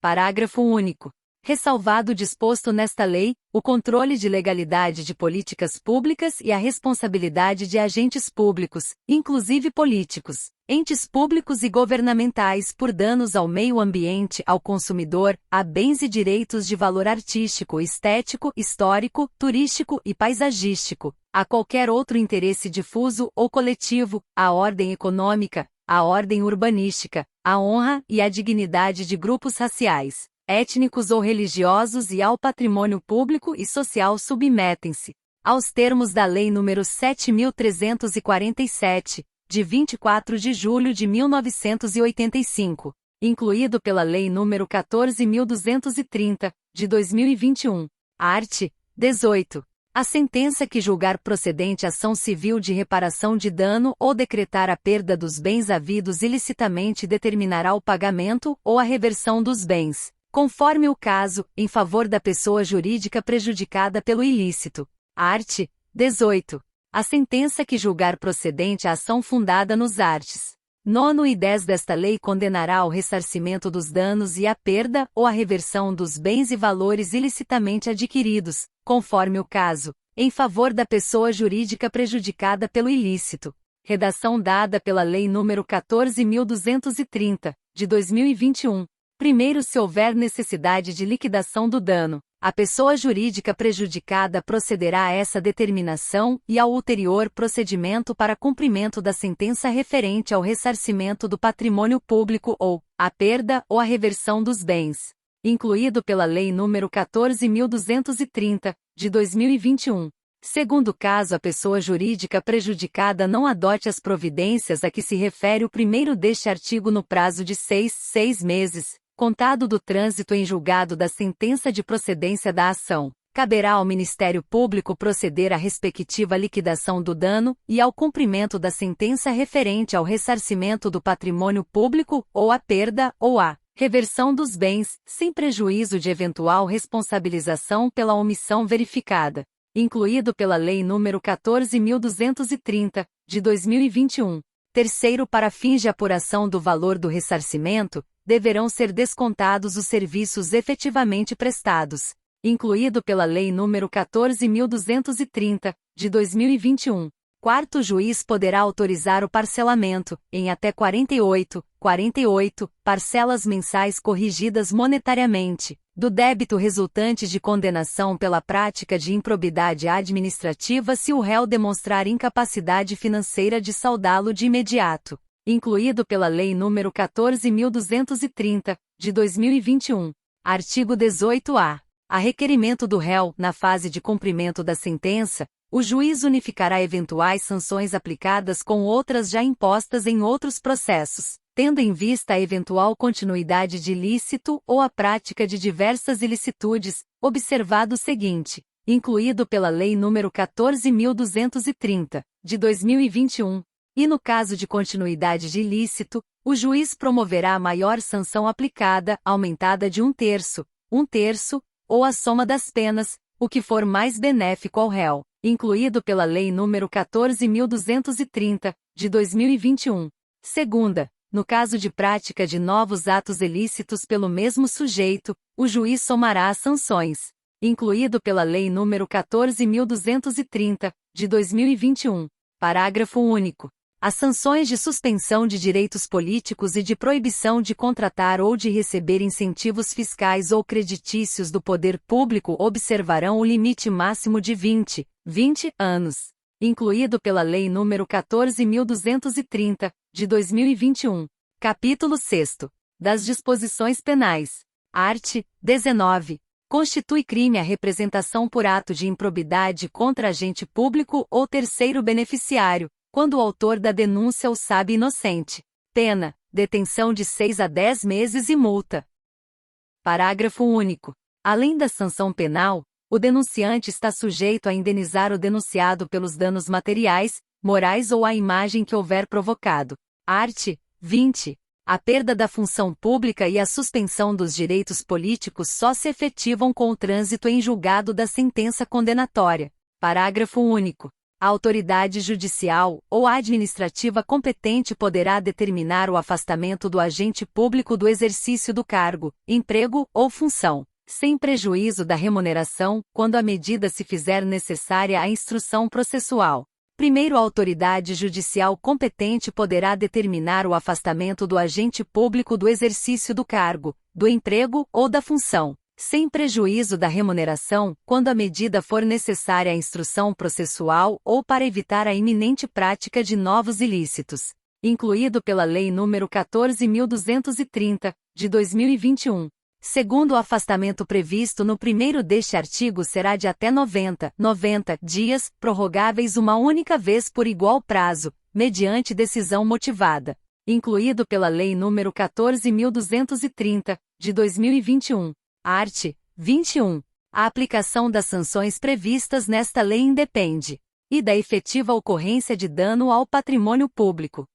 Parágrafo único. Ressalvado o disposto nesta lei, o controle de legalidade de políticas públicas e a responsabilidade de agentes públicos, inclusive políticos, entes públicos e governamentais por danos ao meio ambiente, ao consumidor, a bens e direitos de valor artístico, estético, histórico, turístico e paisagístico, a qualquer outro interesse difuso ou coletivo, à ordem econômica, à ordem urbanística, à honra e à dignidade de grupos raciais, étnicos ou religiosos e ao patrimônio público e social submetem-se aos termos da Lei nº 7.347, de 24 de julho de 1985, incluído pela Lei nº 14.230, de 2021. Art. 18. A sentença que julgar procedente ação civil de reparação de dano ou decretar a perda dos bens havidos ilicitamente determinará o pagamento ou a reversão dos bens, conforme o caso, em favor da pessoa jurídica prejudicada pelo ilícito. Art. 18. A sentença que julgar procedente a ação fundada nos arts. 9 e 10 desta lei condenará ao ressarcimento dos danos e à perda ou à reversão dos bens e valores ilicitamente adquiridos, conforme o caso, em favor da pessoa jurídica prejudicada pelo ilícito. Redação dada pela Lei nº 14.230, de 2021. Primeiro, se houver necessidade de liquidação do dano, a pessoa jurídica prejudicada procederá a essa determinação e ao ulterior procedimento para cumprimento da sentença referente ao ressarcimento do patrimônio público ou a perda ou a reversão dos bens, incluído pela Lei nº 14.230, de 2021. Segundo caso, a pessoa jurídica prejudicada não adote as providências a que se refere o primeiro deste artigo no prazo de 6 meses, contado do trânsito em julgado da sentença de procedência da ação, caberá ao Ministério Público proceder à respectiva liquidação do dano e ao cumprimento da sentença referente ao ressarcimento do patrimônio público ou à perda ou à reversão dos bens, sem prejuízo de eventual responsabilização pela omissão verificada, incluído pela Lei nº 14.230, de 2021. Terceiro, para fins de apuração do valor do ressarcimento, deverão ser descontados os serviços efetivamente prestados, incluído pela Lei nº 14.230, de 2021. Quarto, o juiz poderá autorizar o parcelamento, em até 48 parcelas mensais corrigidas monetariamente, do débito resultante de condenação pela prática de improbidade administrativa se o réu demonstrar incapacidade financeira de saldá-lo de imediato, incluído pela Lei nº 14.230, de 2021. Artigo 18-A. A requerimento do réu, na fase de cumprimento da sentença, o juiz unificará eventuais sanções aplicadas com outras já impostas em outros processos, tendo em vista a eventual continuidade de ilícito ou a prática de diversas ilicitudes, observado o seguinte, incluído pela Lei nº 14.230, de 2021. E no caso de continuidade de ilícito, o juiz promoverá a maior sanção aplicada, aumentada de 1/3, ou a soma das penas, o que for mais benéfico ao réu, incluído pela Lei nº 14.230, de 2021. Segunda, no caso de prática de novos atos ilícitos pelo mesmo sujeito, o juiz somará as sanções, incluído pela Lei nº 14.230, de 2021. Parágrafo único. As sanções de suspensão de direitos políticos e de proibição de contratar ou de receber incentivos fiscais ou creditícios do poder público observarão o limite máximo de 20 anos, incluído pela Lei nº 14.230, de 2021. Capítulo 6º. Das disposições penais. Art. 19. Constitui crime a representação por ato de improbidade contra agente público ou terceiro beneficiário, quando o autor da denúncia o sabe inocente. Pena: detenção de 6 a 10 meses e multa. Parágrafo único. Além da sanção penal, o denunciante está sujeito a indenizar o denunciado pelos danos materiais, morais ou à imagem que houver provocado. Art. 20. A perda da função pública e a suspensão dos direitos políticos só se efetivam com o trânsito em julgado da sentença condenatória. Parágrafo único. A autoridade judicial ou administrativa competente poderá determinar o afastamento do agente público do exercício do cargo, emprego ou função, sem prejuízo da remuneração, quando a medida se fizer necessária à instrução processual. Primeiro, a autoridade judicial competente poderá determinar o afastamento do agente público do exercício do cargo, do emprego ou da função, sem prejuízo da remuneração, quando a medida for necessária à instrução processual ou para evitar a iminente prática de novos ilícitos, incluído pela Lei nº 14.230, de 2021. Segundo, o afastamento previsto no primeiro deste artigo será de até 90 dias, prorrogáveis uma única vez por igual prazo, mediante decisão motivada, incluído pela Lei nº 14.230, de 2021. Art. 21. A aplicação das sanções previstas nesta lei independe e da efetiva ocorrência de dano ao patrimônio público,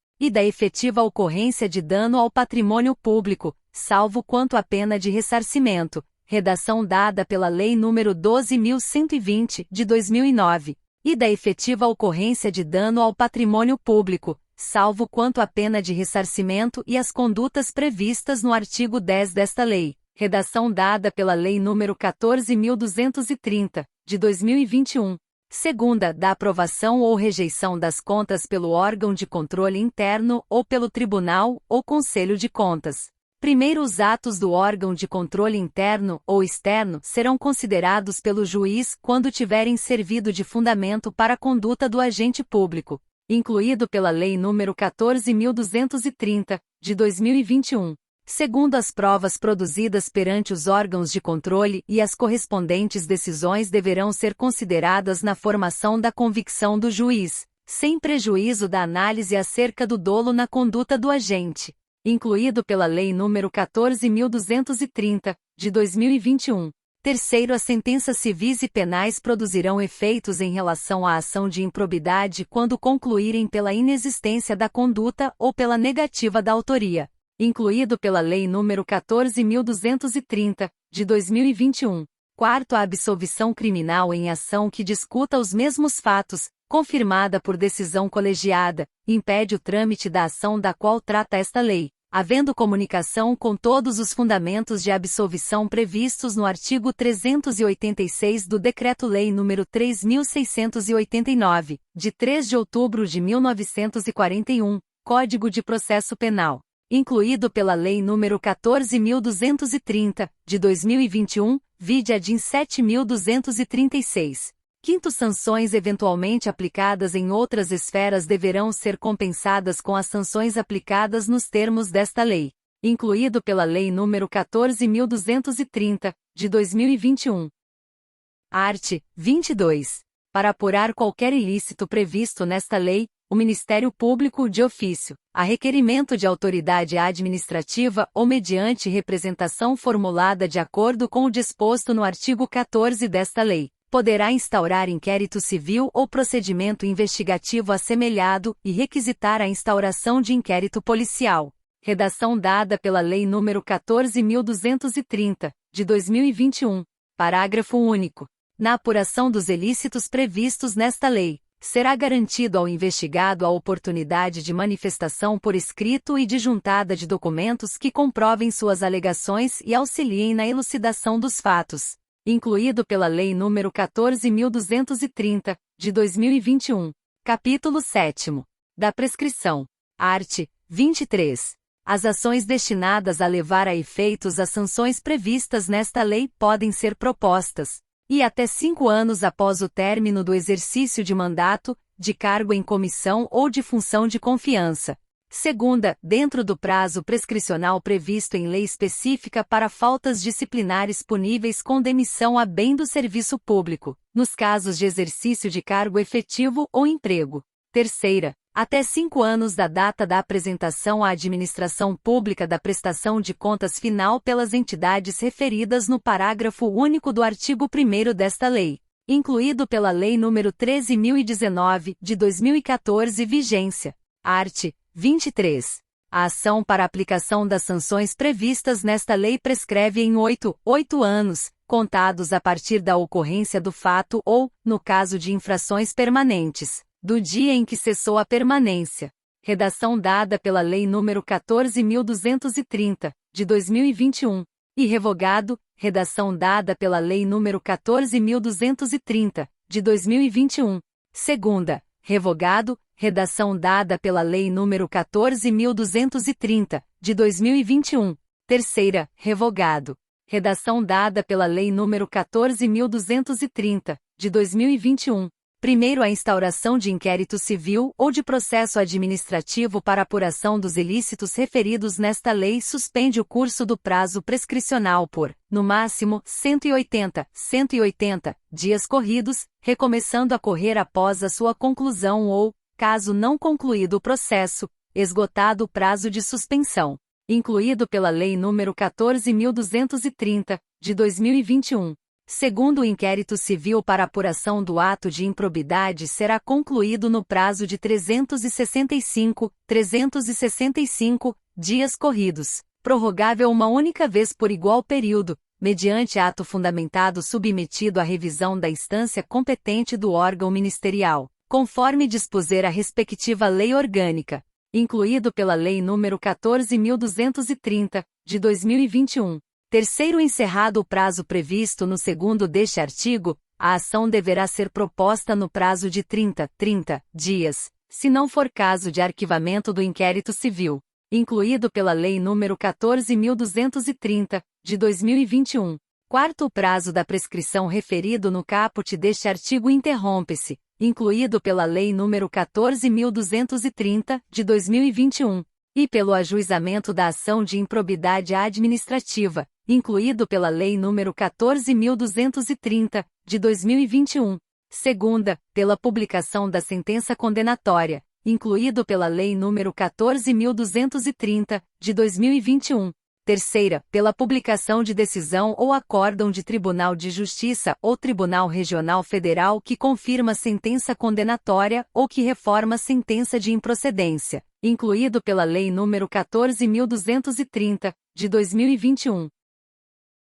salvo quanto à pena de ressarcimento, redação dada pela Lei nº 12.120, de 2009, e da efetiva ocorrência de dano ao patrimônio público, salvo quanto à pena de ressarcimento e as condutas previstas no artigo 10 desta lei, redação dada pela Lei nº 14.230, de 2021. Segunda, da aprovação ou rejeição das contas pelo órgão de controle interno ou pelo Tribunal ou Conselho de Contas. Primeiro, os atos do órgão de controle interno ou externo serão considerados pelo juiz quando tiverem servido de fundamento para a conduta do agente público, incluído pela Lei nº 14.230, de 2021. Segundo, as provas produzidas perante os órgãos de controle e as correspondentes decisões deverão ser consideradas na formação da convicção do juiz, sem prejuízo da análise acerca do dolo na conduta do agente, incluído pela Lei nº 14.230, de 2021. Terceiro, as sentenças civis e penais produzirão efeitos em relação à ação de improbidade quando concluírem pela inexistência da conduta ou pela negativa da autoria, incluído pela Lei nº 14.230, de 2021. Quarto, a absolvição criminal em ação que discuta os mesmos fatos, confirmada por decisão colegiada, impede o trâmite da ação da qual trata esta lei, havendo comunicação com todos os fundamentos de absolvição previstos no artigo 386 do Decreto-Lei nº 3.689, de 3 de outubro de 1941, Código de Processo Penal, incluído pela Lei nº 14.230, de 2021, vide a DIN 7.236. Quinto, sanções eventualmente aplicadas em outras esferas deverão ser compensadas com as sanções aplicadas nos termos desta lei, incluído pela Lei nº 14.230, de 2021. Art. 22. Para apurar qualquer ilícito previsto nesta lei, o Ministério Público, de ofício, a requerimento de autoridade administrativa ou mediante representação formulada de acordo com o disposto no artigo 14 desta lei, poderá instaurar inquérito civil ou procedimento investigativo assemelhado e requisitar a instauração de inquérito policial. Redação dada pela Lei nº 14.230, de 2021. Parágrafo único. Na apuração dos ilícitos previstos nesta lei, será garantido ao investigado a oportunidade de manifestação por escrito e de juntada de documentos que comprovem suas alegações e auxiliem na elucidação dos fatos, incluído pela Lei nº 14.230, de 2021. Capítulo 7º. Da prescrição. Art. 23. As ações destinadas a levar a efeitos as sanções previstas nesta lei podem ser propostas, e até 5 anos após o término do exercício de mandato, de cargo em comissão ou de função de confiança. Segunda, dentro do prazo prescricional previsto em lei específica para faltas disciplinares puníveis com demissão a bem do serviço público, nos casos de exercício de cargo efetivo ou emprego. Terceira, até 5 anos da data da apresentação à administração pública da prestação de contas final pelas entidades referidas no parágrafo único do artigo 1º desta lei, incluído pela Lei nº 13.019, de 2014 vigência. Art. 23. A ação para aplicação das sanções previstas nesta lei prescreve em 8 anos, contados a partir da ocorrência do fato ou, no caso de infrações permanentes, do dia em que cessou a permanência. Redação dada pela Lei nº 14.230, de 2021. e revogado, redação dada pela Lei nº 14.230, de 2021. Segunda, revogado, redação dada pela Lei nº 14.230, de 2021. Terceira, revogado, redação dada pela Lei nº 14.230, de 2021. Primeiro, a instauração de inquérito civil ou de processo administrativo para apuração dos ilícitos referidos nesta lei suspende o curso do prazo prescricional por, no máximo, 180 dias corridos, recomeçando a correr após a sua conclusão ou, caso não concluído o processo, esgotado o prazo de suspensão, incluído pela Lei nº 14.230, de 2021. Segundo, o inquérito civil para apuração do ato de improbidade será concluído no prazo de 365 dias corridos, prorrogável uma única vez por igual período, mediante ato fundamentado submetido à revisão da instância competente do órgão ministerial, conforme dispuser a respectiva lei orgânica, incluído pela Lei nº 14.230, de 2021. Terceiro, encerrado o prazo previsto no segundo deste artigo, a ação deverá ser proposta no prazo de 30 dias, se não for caso de arquivamento do inquérito civil, incluído pela Lei nº 14.230, de 2021. Quarto, o prazo da prescrição referido no caput deste artigo interrompe-se, incluído pela Lei nº 14.230, de 2021, e pelo ajuizamento da ação de improbidade administrativa, incluído pela Lei nº 14.230, de 2021. Segunda, pela publicação da sentença condenatória, incluído pela Lei nº 14.230, de 2021. Terceira, pela publicação de decisão ou acórdão de Tribunal de Justiça ou Tribunal Regional Federal que confirma sentença condenatória ou que reforma sentença de improcedência, incluído pela Lei nº 14.230, de 2021.